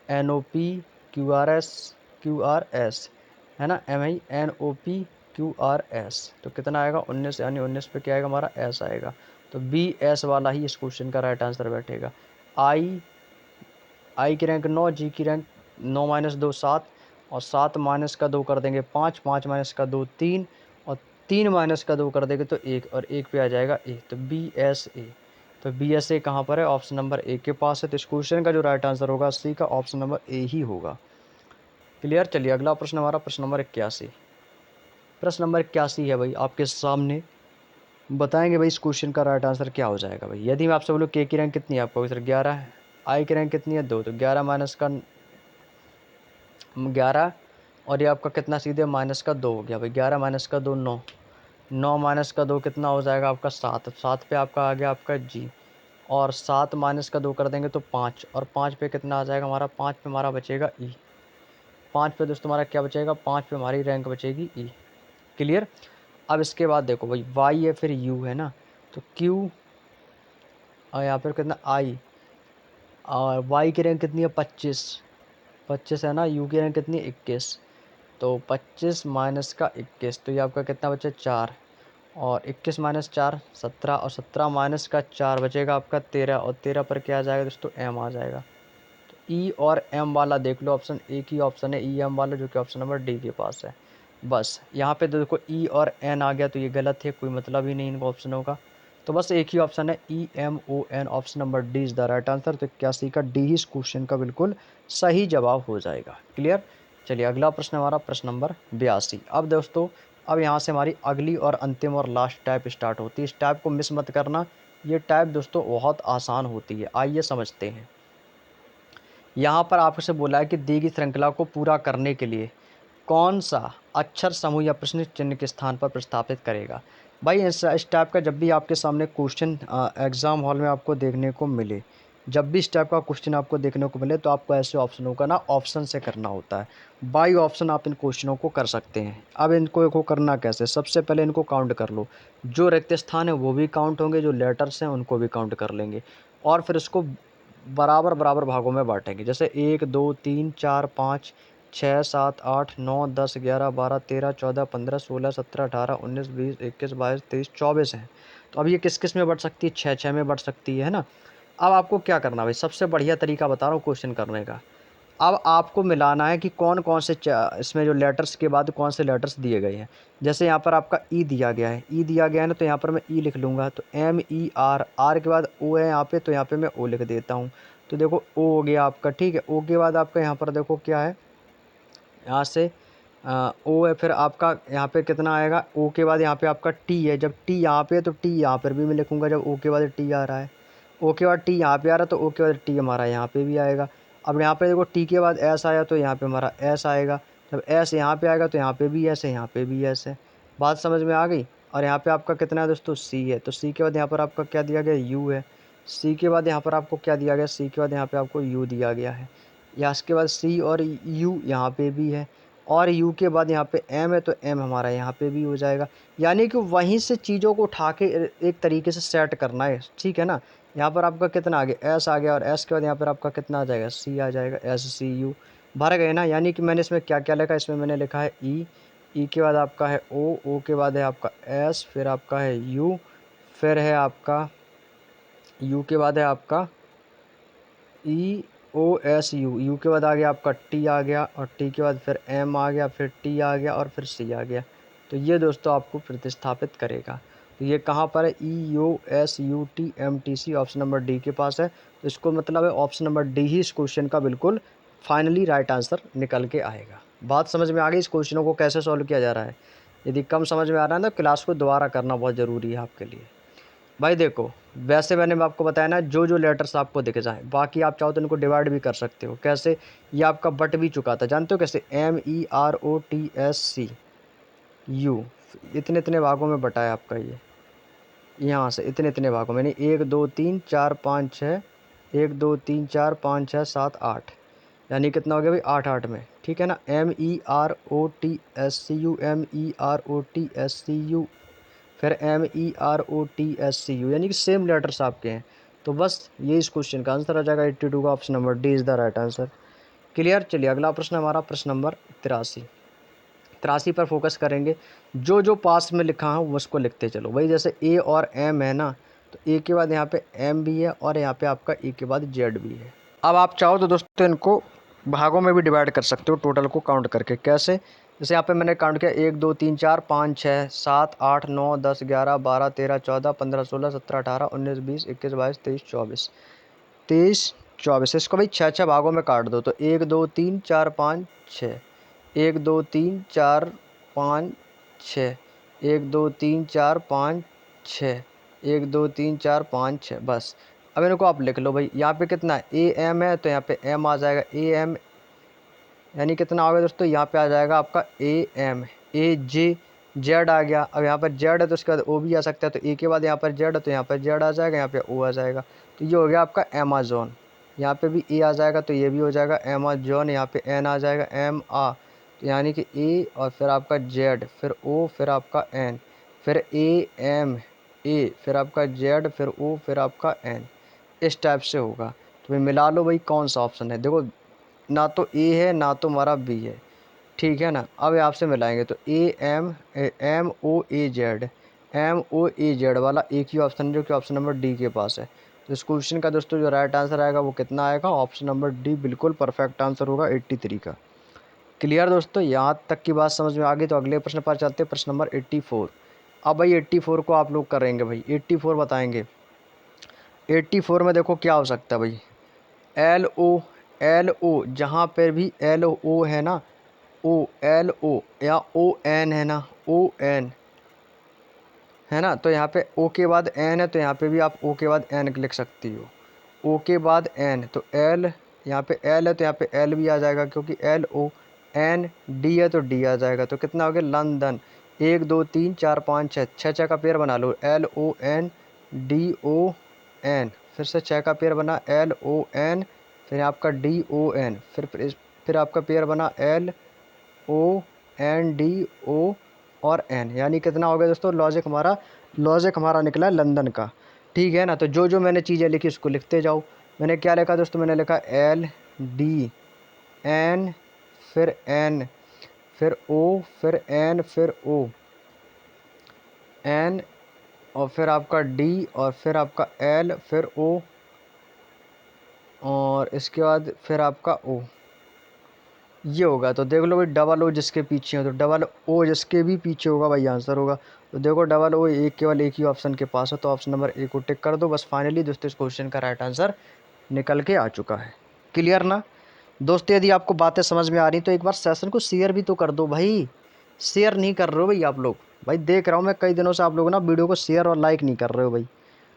N O P Q R S, है ना, M I N O P Q R S. तो कितना आएगा? 19, यानी 19 पे क्या आएगा हमारा? एस आएगा। तो बी एस वाला ही इस क्वेश्चन का राइट आंसर बैठेगा। आई आई की रैंक 9, जी की रैंक 9 माइनस 2 7, और 7 माइनस का 2 कर देंगे 5, 5 माइनस का 2 3, और 3 माइनस का 2 कर देंगे तो 1 और 1 पे आ जाएगा ए, तो बी एस ए। तो बी एस ए कहाँ पर है? ऑप्शन नंबर ए के पास है। तो इस क्वेश्चन का जो राइट आंसर होगा सी का ऑप्शन नंबर ए ही होगा। क्लियर। चलिए अगला प्रश्न हमारा प्रश्न नंबर 81। प्रश्न नंबर 81 है भाई आपके सामने, बताएंगे भाई इस क्वेश्चन का राइट आंसर क्या हो जाएगा भाई। यदि मैं आपसे बोलूँ के की रैंक कितनी है, आपको सर 11 है। आई की रैंक कितनी है? 2, तो 11 माइनस का 11 और ये आपका कितना सीधे माइनस का 2 हो गया भाई। 11 माइनस का 2 9, 9 माइनस का 2 कितना हो जाएगा आपका 7, 7 पे आपका आ गया आपका जी, और 7 माइनस का 2 कर देंगे तो 5, और 5 पे कितना आ जाएगा हमारा? 5 पे हमारा बचेगा ई। 5 पे दोस्तों हमारा क्या बचेगा? 5 पे हमारी रैंक बचेगी ई। क्लियर। अब इसके बाद देखो भाई वाई है फिर यू है ना, तो क्यू और यहाँ पर कितना आई, और वाई की रैंक कितनी है? 25, 25 है ना। यू की रैंक कितनी है? 21। तो 25 माइनस का 21, तो ये आपका कितना बचा? 4, और 21 माइनस 4 17, और 17 माइनस का 4 बचेगा आपका 13, और 13 पर क्या आ जाएगा दोस्तों? एम आ जाएगा। तो ई और एम वाला देख लो, ऑप्शन एक ही ऑप्शन है ई एम वाला, जो कि ऑप्शन नंबर डी के पास है। बस यहाँ पे देखो ई और एन आ गया तो ये गलत है, कोई मतलब ही नहीं इनको ऑप्शनों का। तो बस एक ही ऑप्शन है E M O N, option number D is the right answer. तो 81 का डी ही इस क्वेश्चन का बिल्कुल सही जवाब हो जाएगा। क्लियर। चलिए अगला प्रश्न हमारा प्रश्न नंबर 82। अब दोस्तों अब यहाँ से हमारी अगली और अंतिम और लास्ट टाइप स्टार्ट होती है। इस टाइप को मिस मत करना, ये टाइप दोस्तों बहुत आसान होती है। आइए समझते हैं। यहाँ पर आपसे बोला है कि दी गई श्रृंखला को पूरा करने के लिए कौन सा अक्षर समूह या प्रश्न चिन्ह के स्थान पर प्रतिस्थापित करेगा। भाई इस टाइप का जब भी आपके सामने क्वेश्चन एग्ज़ाम हॉल में आपको देखने को मिले, जब भी इस टाइप का क्वेश्चन आपको देखने को मिले, तो आपको ऐसे ऑप्शनों का ना ऑप्शन से करना होता है। बाई ऑप्शन आप इन क्वेश्चनों को कर सकते हैं। अब इनको को करना कैसे? सबसे पहले इनको काउंट कर लो, जो रिक्त स्थान है वो भी काउंट होंगे, जो लेटर्स हैं उनको भी काउंट कर लेंगे, और फिर इसको बराबर बराबर भागों में बांटेंगे। जैसे 1 2 3 4 5 6 7 8 9 10 11 12 13 14 15 16 17 18 19 20 21 22 23 24 हैं। तो अब ये किस किस में बढ़ सकती है? 6 6 में बढ़ सकती है ना। अब आपको क्या करना भाई, सबसे बढ़िया तरीका बता रहा हूँ क्वेश्चन करने का। अब आपको मिलाना है कि कौन कौन से इसमें जो लेटर्स के बाद कौन से लेटर्स दिए गए हैं। जैसे यहाँ पर आपका ई दिया गया है, ई दिया गया है ना, तो यहाँ पर मैं ई लिख लूँगा। तो एम ई आर, आर के बाद ओ है यहाँ पे, तो यहाँ पे मैं ओ लिख देता हूँ। तो देखो ओ हो गया आपका, ठीक है। ओ के बाद आपका यहाँ पर देखो क्या है, यहाँ से ओ है, फिर आपका यहाँ पे कितना आएगा? ओ के बाद यहाँ पे आपका टी है। जब टी यहाँ पे है तो टी यहाँ पर भी मैं लिखूँगा, जब ओ के बाद टी आ रहा है। ओ के बाद टी यहाँ पे आ रहा है तो ओ के बाद टी हमारा यहाँ पे भी आएगा। अब यहाँ पे देखो टी के बाद एस आया तो यहाँ पे हमारा एस आएगा। जब एस यहाँ पे आएगा तो यहाँ पे भी एस है, यहाँ पे भी एस है। बात समझ में आ गई। और यहाँ पे आपका कितना है दोस्तों? सी है। तो सी के बाद यहाँ पर आपका क्या दिया गया? यू है। सी के बाद यहाँ पर आपको क्या दिया गया? सी के बाद यहाँ पे आपको यू दिया गया है। या इसके बाद सी और यू यहाँ पे भी है, और यू के बाद यहाँ पे एम है, तो एम हमारा यहाँ पे भी हो जाएगा। यानी कि वहीं से चीज़ों को उठा के एक तरीके से सेट करना है, ठीक है ना। यहाँ पर आपका कितना आ गया? एस आ गया, और एस के बाद यहाँ पर आपका कितना आ जाएगा? सी आ जाएगा। एस सी यू भर गए ना। यानी कि मैंने इसमें क्या क्या लिखा है? इसमें मैंने लिखा है ई, ई के बाद आपका है ओ के बाद है आपका एस, फिर आपका है यू, फिर है आपका यू के बाद है आपका ई ओ एस यू, यू के बाद आ गया आपका टी आ गया, और टी के बाद फिर एम आ गया, फिर टी आ गया, और फिर सी आ गया। तो ये दोस्तों आपको प्रतिस्थापित करेगा। तो ये कहाँ पर है? E O S U T M T C, option number D के पास है। तो इसको मतलब है ऑप्शन नंबर डी ही इस क्वेश्चन का बिल्कुल फाइनली राइट आंसर निकल के आएगा। बात समझ में आ गई? इस क्वेश्चनों को कैसे सॉल्व किया जा रहा है। यदि कम समझ में आ रहा है तो क्लास को दोबारा करना बहुत ज़रूरी है आपके लिए। भाई देखो, वैसे मैंने आपको बताया ना, जो जो लेटर्स आपको दिखे जाएँ, बाकी आप चाहो तो इनको डिवाइड भी कर सकते हो। कैसे? ये आपका बट भी चुका था, जानते हो कैसे? M E R O T S C U, इतने इतने भागों में बटा है आपका ये। यहाँ से इतने इतने भागों में, यानी 1 2 3 4 5 6, 1 2 3 4 5 6 7 8, यानी कितना हो गया भाई? 8 8 में, ठीक है ना। M E R O T S C U, M E R O T S C U, फिर M E R O T S C U, यानी कि सेम लेटर्स आपके हैं। तो बस ये इस क्वेश्चन का आंसर आ जाएगा। 82 का option number D is the right answer. Clear. चलिए अगला प्रश्न हमारा प्रश्न नंबर 83। 83 पर फोकस करेंगे। जो जो पास में लिखा है उसको लिखते चलो भाई। जैसे ए और एम है ना, तो ए के बाद यहाँ पे एम भी है, और यहाँ पे आपका ए के बाद जेड भी है। अब आप चाहो तो दोस्तों इनको भागों में भी डिवाइड कर सकते हो टोटल को काउंट करके। कैसे? जैसे यहाँ पे मैंने काउंट किया 1 2 3 4 5 6 7 8 9 10 11 12 13 14 15 16 17 18 19 20 21 22 23 24 23 24। इसको भाई 6 भागों में काट दो तो 1 2 3 4 5 6, 1 2 3 4 5 6, 1 2 3 4 5 6, 1 2 3 4 5 6। बस अब इनको आप लिख लो भाई। यहाँ पे कितना है? ए एम है तो यहाँ पे एम आ जाएगा। ए एम यानी कितना होगा दोस्तों? यहाँ पे आ जाएगा आपका A M. A J Z आ गया। अब यहाँ पर जेड है तो उसके बाद ओ भी आ सकता है, तो ए के बाद यहाँ पर जेड है तो यहाँ पर जेड आ जाएगा, यहाँ पे ओ आ जाएगा। तो ये हो गया आपका अमेज़न। यहाँ पे भी ए आ जाएगा तो ये भी हो जाएगा अमेज़न। यहाँ पे एन आ जाएगा एम आ, तो यानी कि ए और फिर आपका जेड फिर ओ फिर आपका एन, फिर ए एम ए फिर आपका जेड फिर ओ फिर आपका एन। इस टाइप से होगा। तो भाई मिला लो भाई कौन सा ऑप्शन है। देखो ना तो ए है ना तो हमारा बी है, ठीक है ना। अब आपसे मिलाएंगे तो A M M O A Z, M O A Z वाला एक ही ऑप्शन है जो कि ऑप्शन नंबर डी के पास है। तो इस क्वेश्चन का दोस्तों जो राइट आंसर आएगा वो कितना आएगा? ऑप्शन नंबर डी बिल्कुल परफेक्ट आंसर होगा 83 का। क्लियर दोस्तों? यहाँ तक की बात समझ में आ गई तो अगले प्रश्न पर चलते हैं। प्रश्न नंबर 84। अब भाई 84 को आप लोग करेंगे भाई। 84 बताएंगे। 84 में देखो क्या हो सकता है भाई। एल ओ जहाँ पर भी एल ओ है ना, ओ एल ओ या ओ एन है ना, ओ एन है ना, तो यहाँ पे ओ के बाद एन है तो यहाँ पे भी आप ओ के बाद एन लिख सकती हो। ओ के बाद एन तो एल, यहाँ पे एल है तो यहाँ पे एल भी आ जाएगा क्योंकि एल ओ। एन डी है तो डी आ जाएगा। तो कितना हो गया? लंदन। 1 2 3 4 5 6, 6 का पेयर बना लो। L O N D O N, फिर से 6 का पेयर बना एल ओ एन, फिर आपका डी ओ एन, फिर आपका पेयर बना L O N D O और एन। यानी कितना हो गया दोस्तों? लॉजिक हमारा निकला है लंदन का। ठीक है ना। तो जो जो मैंने चीज़ें लिखी उसको लिखते जाओ। मैंने क्या लिखा दोस्तों? मैंने लिखा एल डी एन फिर एन फिर ओ फिर एन फिर ओ एन और फिर आपका डी और फिर आपका एल फिर ओ और इसके बाद फिर आपका ओ। ये होगा। तो देख लो भाई डबल ओ जिसके पीछे हो तो डबल ओ जिसके भी पीछे होगा भाई आंसर होगा। तो देखो डबल ओ एक केवल एक ही ऑप्शन के पास है तो ऑप्शन नंबर ए को टिक कर दो। बस फाइनली दोस्तों इस क्वेश्चन का राइट आंसर निकल के आ चुका है। क्लियर ना दोस्तों? यदि आपको बातें समझ में आ रही तो एक बार सेशन को शेयर भी तो कर दो भाई। शेयर नहीं कर रहे हो भाई आप लोग। भाई देख रहा हूँ मैं कई दिनों से आप लोग ना वीडियो को शेयर और लाइक नहीं कर रहे हो भाई।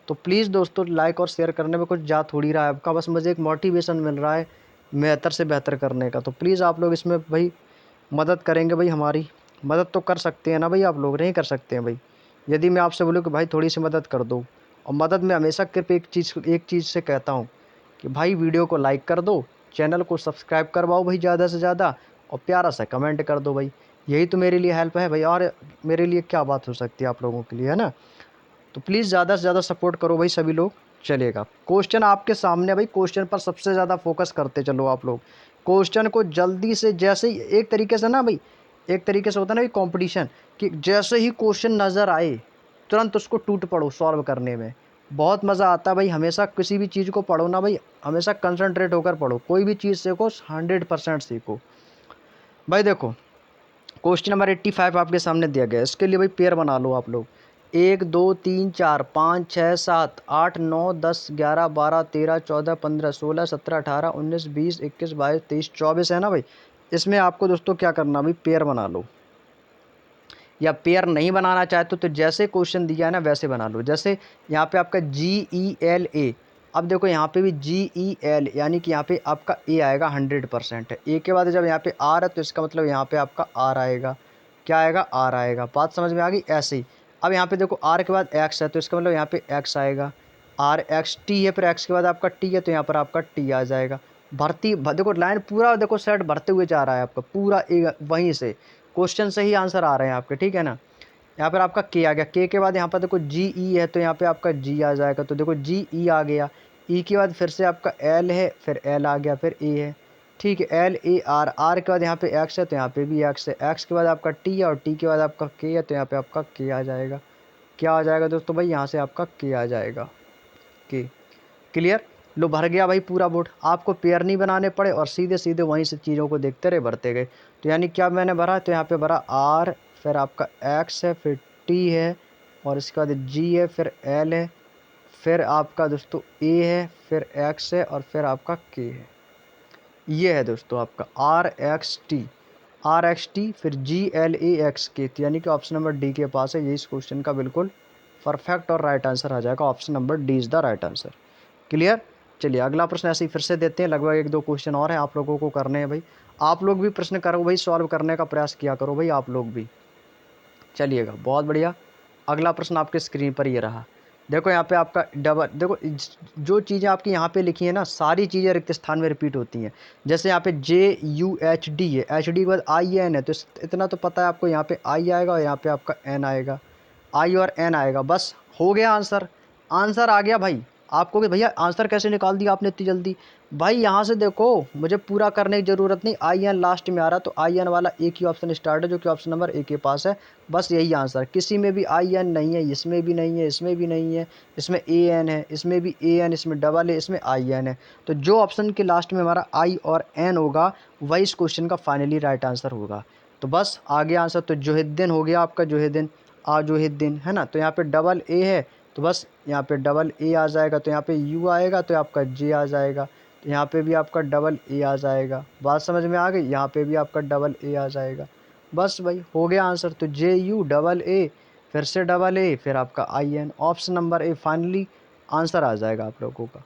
तो प्लीज़ दोस्तों लाइक और शेयर करने में कुछ जा थोड़ी रहा है आपका, बस मुझे एक मोटिवेशन मिल रहा है बेहतर से बेहतर करने का। तो प्लीज़ आप लोग इसमें भाई मदद करेंगे भाई हमारी। मदद तो कर सकते हैं ना भाई आप लोग? नहीं कर सकते हैं भाई? यदि मैं आपसे बोलूँ कि भाई थोड़ी सी मदद कर दो, और मदद में हमेशा सिर्फ एक चीज़ से कहता हूँ कि भाई वीडियो को लाइक कर दो, चैनल को सब्सक्राइब करवाओ भाई ज़्यादा से ज़्यादा, और प्यारा सा कमेंट कर दो भाई। यही तो मेरे लिए हेल्प है भाई। और मेरे लिए क्या बात हो सकती है आप लोगों के लिए, है ना। तो प्लीज़ ज़्यादा से ज़्यादा सपोर्ट करो भाई सभी लोग। चलेगा। क्वेश्चन आपके सामने भाई, क्वेश्चन पर सबसे ज़्यादा फोकस करते चलो आप लोग। क्वेश्चन को जल्दी से, जैसे ही एक तरीके से ना भाई, एक तरीके से होता है ना भाई कंपटीशन, कि जैसे ही क्वेश्चन नज़र आए तुरंत उसको टूट पड़ो सॉल्व करने में। बहुत मज़ा आता है भाई। हमेशा किसी भी चीज़ को पढ़ो ना भाई, हमेशा कंसंट्रेट होकर पढ़ो। कोई भी चीज़ सीखो 100% सीखो भाई। देखो क्वेश्चन नंबर 85 आपके सामने दिया गया है। इसके लिए भाई पेयर बना लो आप लोग। 1 2 3 4 5 6 7 8 9 10 11 12 13 14 15 16 17 18 19 20 21 22 23 24 है ना भाई। इसमें आपको दोस्तों क्या करना भाई? पेयर बना लो। या पेयर नहीं बनाना चाहते तो जैसे क्वेश्चन दिया है ना वैसे बना लो। जैसे यहाँ पे आपका GELA, अब देखो यहाँ पे भी GEL यानी कि यहाँ पे आपका ए आएगा 100%। ए के बाद जब यहाँ पे आर है तो इसका मतलब यहाँ पे आपका आर आएगा। क्या आएगा? आर आएगा। बात समझ में आ गई? ऐसे ही अब यहाँ पे देखो आर के बाद एक्स है तो इसका मतलब यहाँ पे एक्स आएगा। आर एक्स टी है, फिर एक्स के बाद आपका टी है तो यहाँ पर आपका टी आ जाएगा। देखो लाइन पूरा देखो सेट भरते हुए जा रहा है आपका पूरा वहीं से क्वेश्चन से ही आंसर आ रहे हैं आपके, ठीक है ना। यहाँ पर आपका के आ गया। के बाद यहाँ पर देखो जी ई है तो यहाँ पे आपका जी आ जाएगा। तो देखो जी ई आ गया। ई के बाद फिर से आपका एल है, फिर एल आ गया, फिर ए है, ठीक है। एल ए आर, आर के बाद यहाँ पे एक्स है तो यहाँ पे भी एक्स है। एक्स के बाद आपका टी है और टी के बाद आपका के है तो यहाँ पे आपका के आ जाएगा। क्या आ जाएगा दोस्तों भाई? यहाँ से आपका के आ जाएगा। के। क्लियर? लो भर गया भाई पूरा बोर्ड, आपको पेयर नहीं बनाने पड़े और सीधे सीधे वहीं से चीज़ों को देखते रहे भरते गए। तो यानी क्या मैंने भरा, तो यहाँ पे भरा आर, फिर आपका एक्स है, फिर टी है, और इसके बाद जी है, फिर एल है, फिर आपका दोस्तों ए है, फिर एक्स है, और फिर आपका के है। ये है दोस्तों आपका R X T, R X T, फिर जी एल ए एक्स के, तो यानी कि ऑप्शन नंबर डी के पास है। ये इस क्वेश्चन का बिल्कुल परफेक्ट और राइट आंसर आ जाएगा। Option number D is the right answer. Clear. चलिए अगला प्रश्न ऐसे ही फिर से देते हैं, लगभग एक दो क्वेश्चन और हैं आप लोगों को करने हैं भाई। आप लोग भी प्रश्न करो भाई, सॉल्व करने का प्रयास किया करो भाई आप लोग भी। चलिएगा बहुत बढ़िया। अगला प्रश्न आपके स्क्रीन पर ये रहा। देखो यहाँ पे आपका डबल, देखो जो चीज़ें आपकी यहाँ पे लिखी है ना, सारी चीज़ें रिक्त स्थान में रिपीट होती हैं। जैसे यहाँ पे JUHD है, HD के बाद IN है, तो इतना तो पता है आपको, यहाँ पे I आएगा और यहाँ पे आपका N आएगा, I और N आएगा, बस हो गया आंसर। आंसर आ गया भाई आपको कि भैया आंसर कैसे निकाल दिया आपने इतनी जल्दी। भाई यहाँ से देखो, मुझे पूरा करने की ज़रूरत नहीं, IN लास्ट में आ रहा, तो IN वाला एक ही ऑप्शन स्टार्ट है जो कि ऑप्शन नंबर ए के पास है। बस यही आंसर, किसी में भी IN नहीं है, इसमें भी नहीं है, इसमें भी नहीं है, इसमें AN है, इसमें भी AN, इसमें डबल ए, इसमें IN है। तो जो ऑप्शन के लास्ट में हमारा I और N होगा वही इस क्वेश्चन का फाइनली राइट आंसर होगा। तो बस आ गया आंसर। तो जोहिद्दीन हो गया आपका, जोहिद्दीन, जोहिद्दीन है ना। तो यहाँ पे डबल ए है, तो बस यहाँ पे डबल ए आ जाएगा, तो यहाँ पे यू आएगा, तो आपका जे आ जाएगा, तो यहाँ पे भी आपका डबल ए आ जाएगा। बात समझ में आ गई, यहाँ पे भी आपका डबल ए आ जाएगा। बस भाई हो गया आंसर। तो JU डबल ए, फिर से डबल ए, फिर आपका IN, option number A finally answer आ जाएगा आप लोगों का।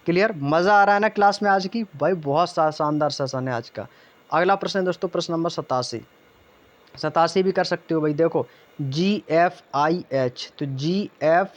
क्लियर। मज़ा आ रहा है ना क्लास में आज की भाई, बहुत शानदार सेशन है आज का। अगला प्रश्न है दोस्तों, प्रश्न नंबर 87। 87 भी कर सकते हो भाई। देखो GFIH, तो GF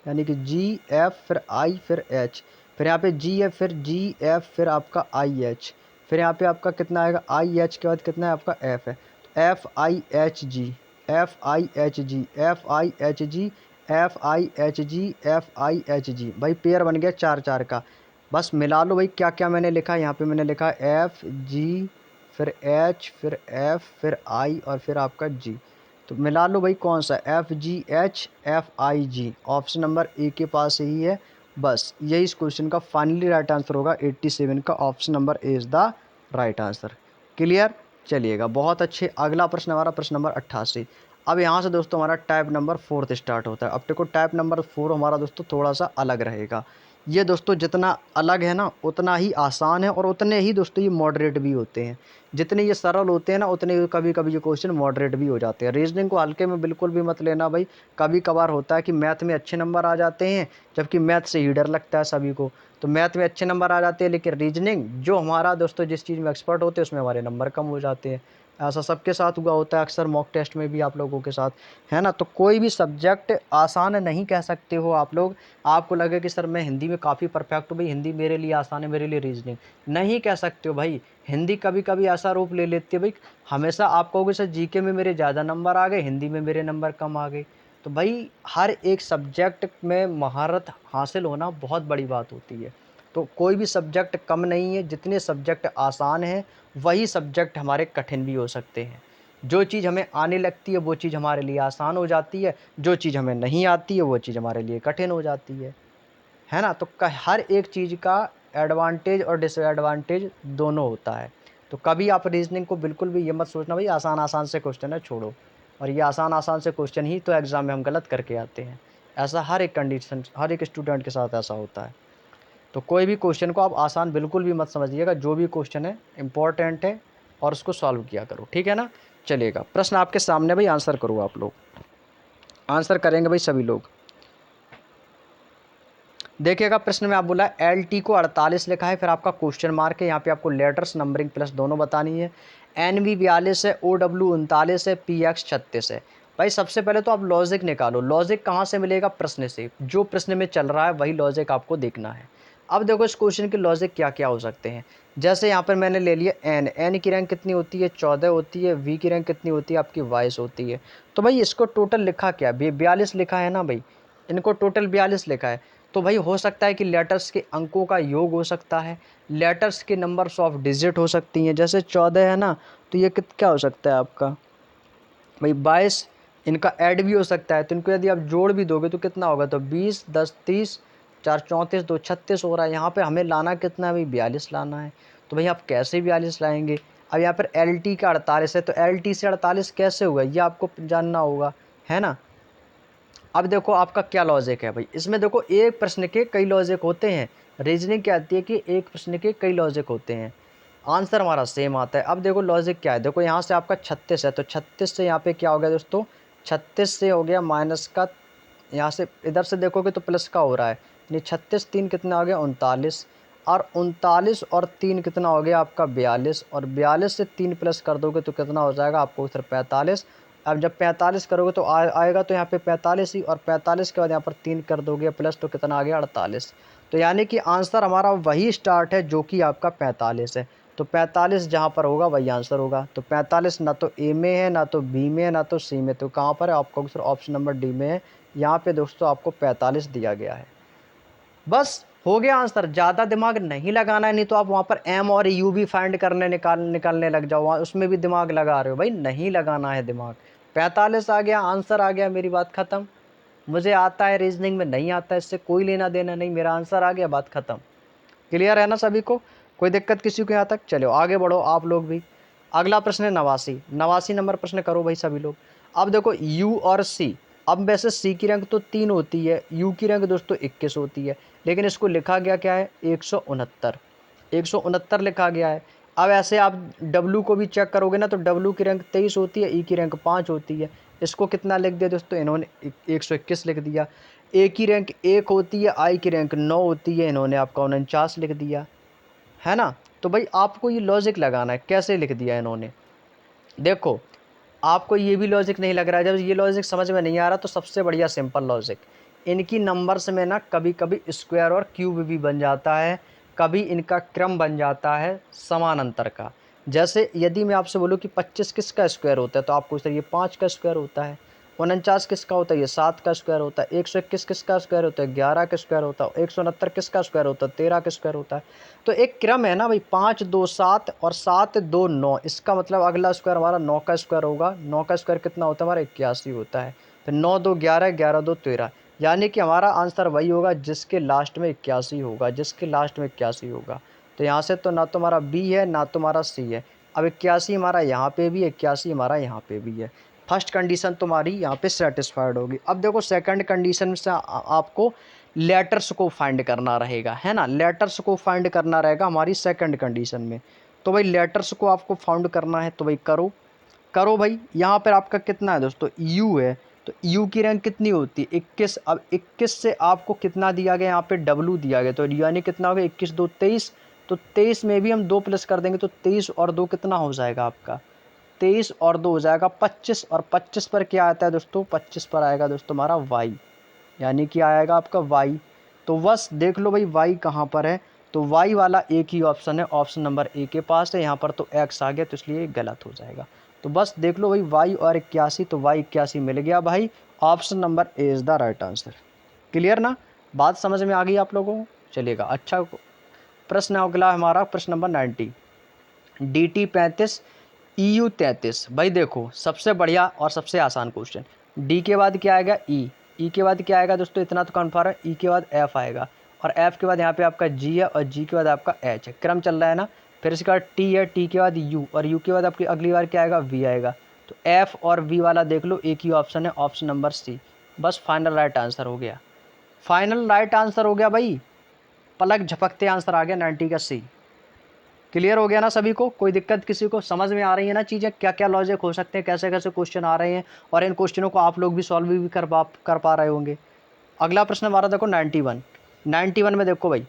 यानी कि GF, फिर I, फिर H, फिर यहाँ पे GF, फिर GF, फिर आपका IH, फिर यहाँ पे आपका कितना आएगा, IH के बाद कितना है आपका F है, तो FIHG, FIHG, FIHG, FIHG, FIHG, भाई पेयर बन गया चार चार का। बस मिला लो भाई, क्या क्या मैंने लिखा है यहाँ पे, मैंने लिखा FG, फिर H, फिर F, फिर I, और फिर आपका G। तो मिला लो भाई कौन सा, FGH FIG, ऑप्शन नंबर ए के पास ही है। बस यही इस क्वेश्चन का फाइनली राइट आंसर होगा। 87 का option number A is the right answer. Clear. चलिएगा बहुत अच्छे। अगला प्रश्न हमारा प्रश्न नंबर 88। अब यहाँ से दोस्तों हमारा टाइप नंबर 4 स्टार्ट होता है। अब देखो टाइप नंबर 4 हमारा दोस्तों थोड़ा सा अलग रहेगा। ये दोस्तों जितना अलग है ना उतना ही आसान है, और उतने ही दोस्तों ये मॉडरेट भी होते हैं। जितने ये सरल होते हैं ना उतने कभी कभी ये क्वेश्चन मॉडरेट भी हो जाते हैं। रीजनिंग को हल्के में बिल्कुल भी मत लेना भाई। कभी कभार होता है कि मैथ में अच्छे नंबर आ जाते हैं, जबकि मैथ से ही डर लगता है सभी को। तो मैथ में अच्छे नंबर आ जाते हैं, लेकिन रीजनिंग जो हमारा दोस्तों जिस चीज़ में एक्सपर्ट होते हैं उसमें हमारे नंबर कम हो जाते हैं। ऐसा सबके साथ हुआ होता है अक्सर, मॉक टेस्ट में भी आप लोगों के साथ, है ना। तो कोई भी सब्जेक्ट आसान नहीं कह सकते हो आप लोग। आपको लगे कि सर मैं हिंदी में काफ़ी परफेक्ट हूँ भाई, हिंदी मेरे लिए आसान है, मेरे लिए रीजनिंग, नहीं कह सकते हो भाई। हिंदी कभी कभी ऐसा रूप ले लेती है भाई, हमेशा आप कहोगे सर जीके में मेरे ज़्यादा नंबर आ गए, हिंदी में मेरे नंबर कम आ गए। तो भाई हर एक सब्जेक्ट में महारत हासिल होना बहुत बड़ी बात होती है। तो कोई भी सब्जेक्ट कम नहीं है, जितने सब्जेक्ट आसान हैं वही सब्जेक्ट हमारे कठिन भी हो सकते हैं। जो चीज़ हमें आने लगती है वो चीज़ हमारे लिए आसान हो जाती है, जो चीज़ हमें नहीं आती है वो चीज़ हमारे लिए कठिन हो जाती है ना। तो हर एक चीज़ का एडवांटेज और डिसएडवांटेज दोनों होता है। तो कभी आप रीजनिंग को बिल्कुल भी ये मत सोचना भाई आसान आसान से क्वेश्चन है छोड़ो, और ये आसान आसान से क्वेश्चन ही तो एग्ज़ाम में हम गलत करके आते हैं। ऐसा हर एक कंडीशन, हर एक स्टूडेंट के साथ ऐसा होता है। तो कोई भी क्वेश्चन को आप आसान बिल्कुल भी मत समझिएगा, जो भी क्वेश्चन है इम्पॉर्टेंट है और उसको सॉल्व किया करो, ठीक है ना। चलिएगा प्रश्न आपके सामने भाई, आंसर करो आप लोग, आंसर करेंगे भाई सभी लोग। देखिएगा प्रश्न में आप बोला LT को 48 लिखा है, फिर आपका क्वेश्चन मार्क है, यहाँ पे आपको लेटर्स नंबरिंग प्लस दोनों बतानी है। NV 42 है, OW 39 है, PX 36 है। भाई सबसे पहले तो आप लॉजिक निकालो। लॉजिक कहाँ से मिलेगा, प्रश्न से, जो प्रश्न में चल रहा है वही लॉजिक आपको देखना है। अब देखो इस क्वेश्चन के लॉजिक क्या क्या हो सकते हैं। जैसे यहाँ पर मैंने ले लिया N की रैंक कितनी होती है, 14 होती है। V की रैंक कितनी होती है आपकी, 22 होती है। तो भाई इसको टोटल लिखा क्या, 42 लिखा है ना भाई, इनको टोटल 42 लिखा है। तो भाई हो सकता है कि लेटर्स के अंकों का योग हो सकता है, लेटर्स के नंबर्स ऑफ डिजिट हो सकती हैं। जैसे 14 है ना, तो ये क्या हो सकता है आपका भाई 22, इनका ऐड भी हो सकता है। तो इनको यदि आप जोड़ भी दोगे तो कितना होगा, तो 20, 10, 30, 4 34 2 36 हो रहा है। यहाँ पे हमें लाना कितना है भाई, 42 लाना है। तो भाई आप कैसे 42 लाएंगे। अब यहाँ पर एल टी का 48 है, तो एल टी से 48 कैसे हुआ ये आपको जानना होगा, है ना। अब देखो आपका क्या लॉजिक है भाई, इसमें देखो एक प्रश्न के कई लॉजिक होते हैं। रीजनिंग क्या आती है कि एक प्रश्न के कई लॉजिक होते हैं, आंसर हमारा सेम आता है। अब देखो लॉजिक क्या है, देखो यहाँ से आपका 36 है, तो 36 से यहाँ पे क्या हो गया दोस्तों, 36 से हो गया माइनस का, यहाँ से इधर से देखोगे तो प्लस का हो रहा है, यानी 36 3 कितना हो गया 39, और 39 और 3 कितना हो गया आपका 42, और 42 से 3 प्लस कर दोगे तो कितना हो जाएगा आपको उधर 45। अब जब 45 करोगे तो आएगा तो यहाँ पे 45 ही, और 45 के बाद यहाँ पर 3 कर दोगे प्लस तो कितना आ गया 48। तो यानी कि आंसर हमारा वही स्टार्ट है जो कि आपका 45 है। तो 45 जहाँ पर होगा वही आंसर होगा। तो 45 ना तो ए में है, ना तो बी में है, ना तो सी में, तो कहाँ पर है आपका आंसर, ऑप्शन नंबर डी में है। यहाँ पे दोस्तों आपको 45 दिया गया है। बस हो गया आंसर, ज़्यादा दिमाग नहीं लगाना है, नहीं तो आप वहाँ पर एम और यू भी फाइंड करने निकालने लग जाओ, वहाँ उसमें भी दिमाग लगा रहे हो भाई, नहीं लगाना है दिमाग। 45 आ गया, आंसर आ गया, मेरी बात ख़त्म। मुझे आता है रीजनिंग में, नहीं आता, इससे कोई लेना देना नहीं, मेरा आंसर आ गया, बात ख़त्म। क्लियर है ना सभी को, कोई दिक्कत किसी को यहाँ तक। चलो आगे बढ़ो आप लोग भी। अगला प्रश्न है 89 नंबर प्रश्न करो भाई सभी लोग। अब देखो यू और सी, अब वैसे सी की रैंक तो 3 होती है, यू की रैंक दोस्तों 21 होती है, लेकिन इसको लिखा गया क्या है 169 लिखा गया है। अब ऐसे आप डब्लू को भी चेक करोगे ना तो डब्लू की रैंक 23 होती है, ई की रैंक 5 होती है। इसको कितना लिख दिया दोस्तों इन्होंने 121 लिख दिया। ए की रैंक 1 होती है, आई की रैंक 9 होती है, इन्होंने आपका 49 लिख दिया, है ना। तो भाई आपको ये लॉजिक लगाना है, कैसे लिख दिया इन्होंने। देखो आपको ये भी लॉजिक नहीं लग रहा है, जब ये लॉजिक समझ में नहीं आ रहा तो सबसे बढ़िया सिंपल लॉजिक, इनकी नंबर्स में ना कभी कभी स्क्वायर और क्यूब भी बन जाता है, कभी इनका क्रम बन जाता है समान अंतर का। जैसे यदि मैं आपसे बोलूँ कि 25 किसका स्क्वायर होता है तो आपको ये 5 का स्क्वायर होता है। 49 किसका होता है, ये 7 का स्क्वायर होता है। 121 किसका स्क्वायर होता है, 11 का स्क्वायर होता है। 169 किसका स्क्वायर होता है, 13 का स्क्वायर होता है। तो एक क्रम है ना भाई, 5 2 7 और 7 2 9, इसका मतलब अगला स्क्वायर हमारा 9 का स्क्वायर होगा। 9 का स्क्वायर कितना होता है हमारा 81 होता है। फिर 9 2 11, 11 2 13, यानी कि हमारा आंसर वही होगा जिसके लास्ट में 81 होगा, जिसके लास्ट में 81 होगा। तो यहाँ से तो ना तो हमारा बी है ना तो हमारा सी है। अब 81 हमारा यहाँ पे भी, 81 हमारा यहाँ पे भी है। फर्स्ट कंडीशन तुम्हारी यहाँ पे सेटिस्फाइड होगी। अब देखो सेकंड कंडीशन से आपको लेटर्स को फाइंड करना रहेगा, है ना, लेटर्स को फाइंड करना रहेगा हमारी सेकंड कंडीशन में। तो भाई लेटर्स को आपको फाइंड करना है, तो भाई करो करो भाई। यहाँ पर आपका कितना है दोस्तों, यू है, तो यू की रैंक कितनी होती है 21। अब 21 से आपको कितना दिया गया, यहाँ पे डब्लू दिया गया, तो यानी कितना हो गया 21 2 23। तो 23 में भी हम 2 प्लस कर देंगे तो 23 और 2 कितना हो जाएगा आपका, 23 और 2 हो जाएगा 25। और 25 पर क्या आता है दोस्तों, 25 पर आएगा दोस्तों हमारा वाई, यानी कि आएगा आपका वाई। तो बस देख लो भाई वाई कहाँ पर है, तो वाई वाला एक ही ऑप्शन है, ऑप्शन नंबर ए के पास है। यहाँ पर तो एक्स आ गया तो इसलिए गलत हो जाएगा। तो बस देख लो भाई वाई और 81, तो वाई 81 मिल गया भाई, option number A is the right answer. Clear ना, बात समझ में आ गई आप लोगों को, चलिएगा। अच्छा प्रश्न अगला हमारा प्रश्न नंबर 90, डी टी 35 EU 33। भाई देखो सबसे बढ़िया और सबसे आसान क्वेश्चन, डी के बाद क्या आएगा ई के बाद क्या आएगा दोस्तों, इतना तो कन्फर्म है, ई के बाद एफ आएगा, और एफ के बाद यहाँ पे आपका जी है, और जी के बाद आपका एच है, क्रम चल रहा है ना। फिर इसके बाद टी है, टी के बाद यू, और यू के बाद आपकी अगली बार क्या आएगा वी आएगा। तो एफ और वी वाला देख लो एक ही ऑप्शन है, ऑप्शन नंबर सी। बस फाइनल राइट आंसर हो गया, फाइनल राइट आंसर हो गया भाई, पलक झपकते आंसर आ गया 90 का सी। क्लियर हो गया ना सभी को, कोई दिक्कत किसी को, समझ में आ रही है ना चीज़ें, क्या क्या लॉजिक हो सकते हैं, कैसे कैसे क्वेश्चन आ रहे हैं, और इन क्वेश्चनों को आप लोग भी सॉल्व भी कर पा रहे होंगे। अगला प्रश्न हमारा देखो 91 में देखो भाई,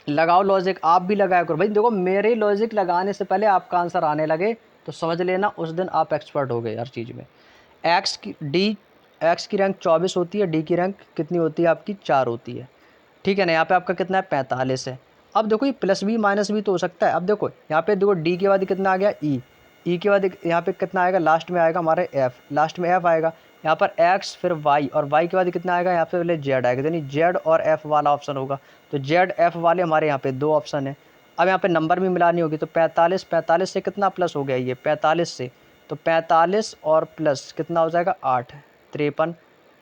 लगाओ लॉजिक, आप भी लगाया करो भाई। देखो मेरे लॉजिक लगाने से पहले आपका आंसर आने लगे तो समझ लेना उस दिन आप एक्सपर्ट हो गए हर चीज़ में। एक्स की रैंक 24 होती है, डी की रैंक कितनी होती है आपकी 4 होती है, ठीक है ना। यहाँ पे आपका कितना है 45 है। अब देखो ये प्लस भी माइनस भी तो हो सकता है। अब देखो यहाँ पे देखो डी के बाद कितना आ गया ई के बाद यहाँ पे कितना आएगा, लास्ट में आएगा हमारे एफ, लास्ट में एफ आएगा। यहाँ पर एक्स फिर वाई, और वाई के बाद कितना आएगा यहाँ पे पहले जेड आएगा, यानी जेड और एफ वाला ऑप्शन होगा। तो जेड एफ वाले हमारे यहाँ पे 2 ऑप्शन है। अब यहाँ पे नंबर भी मिलानी होगी, तो 45 से कितना प्लस हो गया ये 45 से, तो 45 और प्लस कितना हो जाएगा 8, 53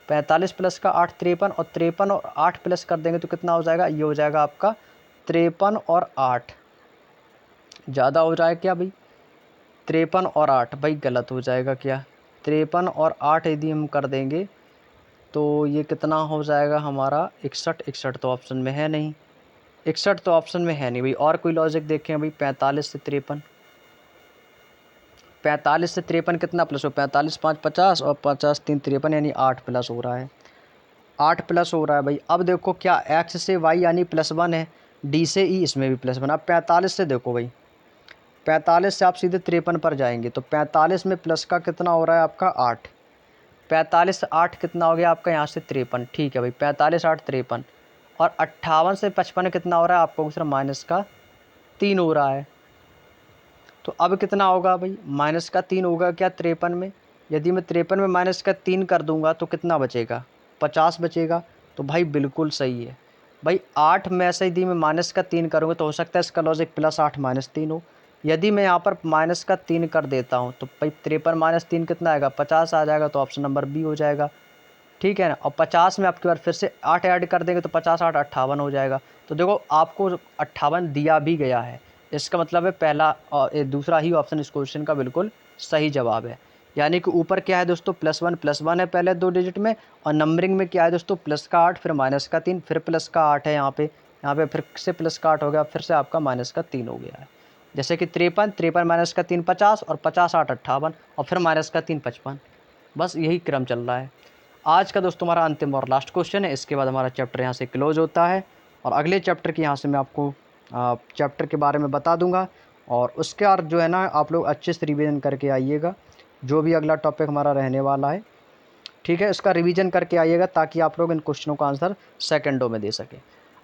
45 प्लस का 8 53, और 53 और 8 प्लस कर देंगे तो कितना हो जाएगा, ये हो जाएगा आपका 53 और 8। ज़्यादा हो जाएगा क्या भाई, 53 और 8 भाई गलत हो जाएगा क्या, 53 और 8 यदि हम कर देंगे तो ये कितना हो जाएगा हमारा 61। 61 तो ऑप्शन में है नहीं, 61 तो ऑप्शन में है नहीं भाई। और कोई लॉजिक देखें भाई, 45 से 53, 45 से 53 कितना प्लस हो, 45 5 50 और 50 3 53, यानी 8 प्लस हो रहा है, 8 प्लस हो रहा है भाई। अब देखो क्या एक्स से वाई यानी +1 है, डी से ई इसमें भी +1। अब 45 से देखो भाई, 45 से आप सीधे 53 पर जाएंगे तो 45 में प्लस का कितना हो रहा है आपका 8, 45 से 8 कितना हो गया आपका यहाँ से 53। ठीक है भाई, 45 8 53, और 58 से 55 कितना हो रहा है आपको दूसरा माइनस का 3 हो रहा है। तो अब कितना होगा भाई, माइनस का 3 होगा क्या 53 में, यदि मैं 53 में माइनस का 3 कर दूंगा तो कितना बचेगा, 50 बचेगा। तो भाई बिल्कुल सही है भाई, 8 में से यदि मैं माइनस का 3 करूँगा तो हो सकता है इसका लॉजिक +8 -3 हो। यदि मैं यहाँ पर माइनस का 3 कर देता हूँ तो भाई 53 - 3 कितना आएगा, 50 आ जाएगा, तो ऑप्शन नंबर बी हो जाएगा। ठीक है ना, और 50 में आपकी बार फिर से 8 ऐड कर देंगे तो 50 8 58 हो जाएगा। तो देखो आपको 58 दिया भी गया है, इसका मतलब है पहला और दूसरा ही ऑप्शन इस क्वेश्चन का बिल्कुल सही जवाब है। यानी कि ऊपर क्या है दोस्तों, +1 है पहले 2 डिजिट में, और नंबरिंग में क्या है दोस्तों, प्लस का 8 फिर माइनस का 3 फिर प्लस का 8 है यहाँ पे फिर से प्लस का 8 हो गया, फिर से आपका माइनस का 3 हो गया है। जैसे कि 53 माइनस का 3 50, और 50 8 58, और फिर माइनस का 3 55। बस यही क्रम चल रहा है। आज का दोस्तों हमारा अंतिम और लास्ट क्वेश्चन है, इसके बाद हमारा चैप्टर यहाँ से क्लोज होता है, और अगले चैप्टर की यहाँ से मैं आपको चैप्टर के बारे में बता दूंगा। और उसके और जो है ना, आप लोग अच्छे से रिवीजन करके आइएगा, जो भी अगला टॉपिक हमारा रहने वाला है। ठीक है, इसका रिवीजन करके आइएगा ताकि आप लोग इन क्वेश्चनों का आंसर सेकंडों में दे सकें।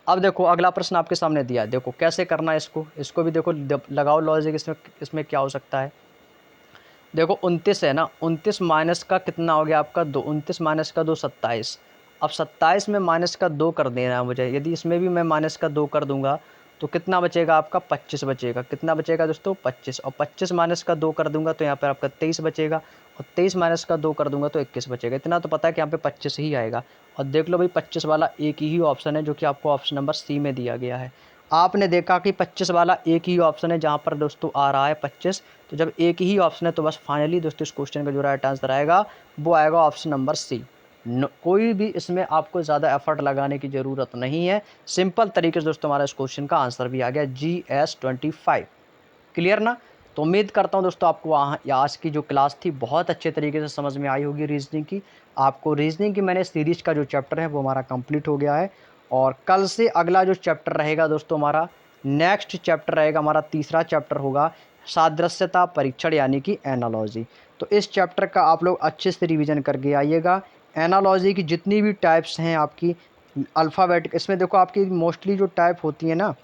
अब देखो अगला प्रश्न आपके सामने दिया है, देखो कैसे करना है इसको भी देखो, लगाओ लॉजिक इसमें क्या हो सकता है। देखो 29 है ना, 29 माइनस का कितना हो गया आपका 2, 29 माइनस का 2 27। अब 27 में माइनस का 2 कर देना है मुझे, यदि इसमें भी मैं माइनस का 2 कर दूंगा तो कितना बचेगा आपका 25 बचेगा। कितना बचेगा दोस्तों 25, और 25 माइनस का 2 कर दूंगा तो यहाँ पर आपका 23 बचेगा, और 23 माइनस का 2 कर दूंगा तो 21 बचेगा। इतना तो पता है कि यहाँ पे 25 ही आएगा। और देख लो भाई 25 वाला एक ही ऑप्शन है जो कि आपको ऑप्शन नंबर सी में दिया गया है। आपने देखा कि 25 वाला एक ही ऑप्शन है जहाँ पर दोस्तों आ रहा है 25, तो जब एक ही ऑप्शन है तो बस फाइनली दोस्तों इस क्वेश्चन का जो राइट आंसर आएगा वो आएगा ऑप्शन नंबर सी। कोई भी इसमें आपको ज़्यादा एफर्ट लगाने की ज़रूरत नहीं है, सिंपल तरीके से दोस्तों हमारा इस क्वेश्चन का आंसर भी आ गया GS 25। क्लियर ना। तो उम्मीद करता हूँ दोस्तों आपको आज की जो क्लास थी बहुत अच्छे तरीके से समझ में आई होगी रीजनिंग की। आपको रीजनिंग की मैंने सीरीज का जो चैप्टर है वो हमारा कंप्लीट हो गया है, और कल से अगला जो चैप्टर रहेगा दोस्तों हमारा नेक्स्ट चैप्टर रहेगा, हमारा तीसरा चैप्टर होगा सादृश्यता परीक्षण यानी कि एनालॉजी। तो इस चैप्टर का आप लोग अच्छे से रिवीजन करके आइएगा। एनालॉजी की जितनी भी टाइप्स हैं आपकी अल्फ़ाबेटिक, इसमें देखो आपकी मोस्टली जो टाइप होती है ना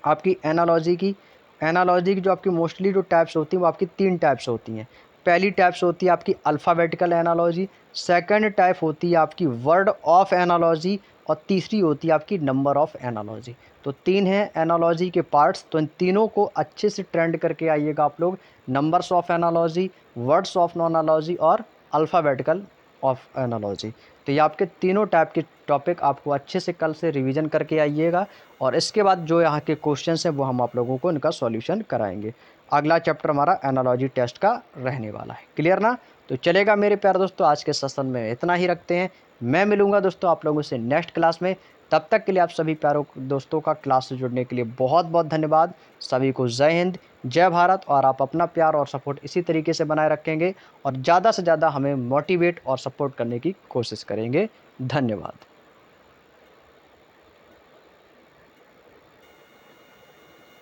आपकी एनालॉजी की जो आपकी मोस्टली जो टाइप्स होती हैं वो आपकी 3 टाइप्स होती हैं। पहली टाइप्स होती है आपकी अल्फ़ाबेटिकल एनालॉजी, सेकंड टाइप होती है आपकी वर्ड ऑफ एनालॉजी, और तीसरी होती है आपकी नंबर ऑफ एनालॉजी। तो 3 हैं एनालॉजी के पार्ट्स, तो इन तीनों को अच्छे से ट्रेंड करके आइएगा आप लोग। Numbers of analogy, words of analogy और अल्फ़ाबेटिकल ऑफ एनालॉजी। तो ये आपके तीनों टाइप के टॉपिक आपको अच्छे से कल से रिवीजन करके आइएगा, और इसके बाद जो यहाँ के क्वेश्चंस हैं वो हम आप लोगों को इनका सॉल्यूशन कराएंगे। अगला चैप्टर हमारा एनालॉजी टेस्ट का रहने वाला है। क्लियर ना। तो चलेगा मेरे प्यारे दोस्तों, आज के सेशन में इतना ही रखते हैं। मैं मिलूंगा दोस्तों आप लोगों से नेक्स्ट क्लास में। तब तक के लिए आप सभी प्यारों दोस्तों का क्लास से जुड़ने के लिए बहुत बहुत धन्यवाद। सभी को जय हिंद, जय भारत। और आप अपना प्यार और सपोर्ट इसी तरीके से बनाए रखेंगे और ज़्यादा से ज़्यादा हमें मोटिवेट और सपोर्ट करने की कोशिश करेंगे। धन्यवाद।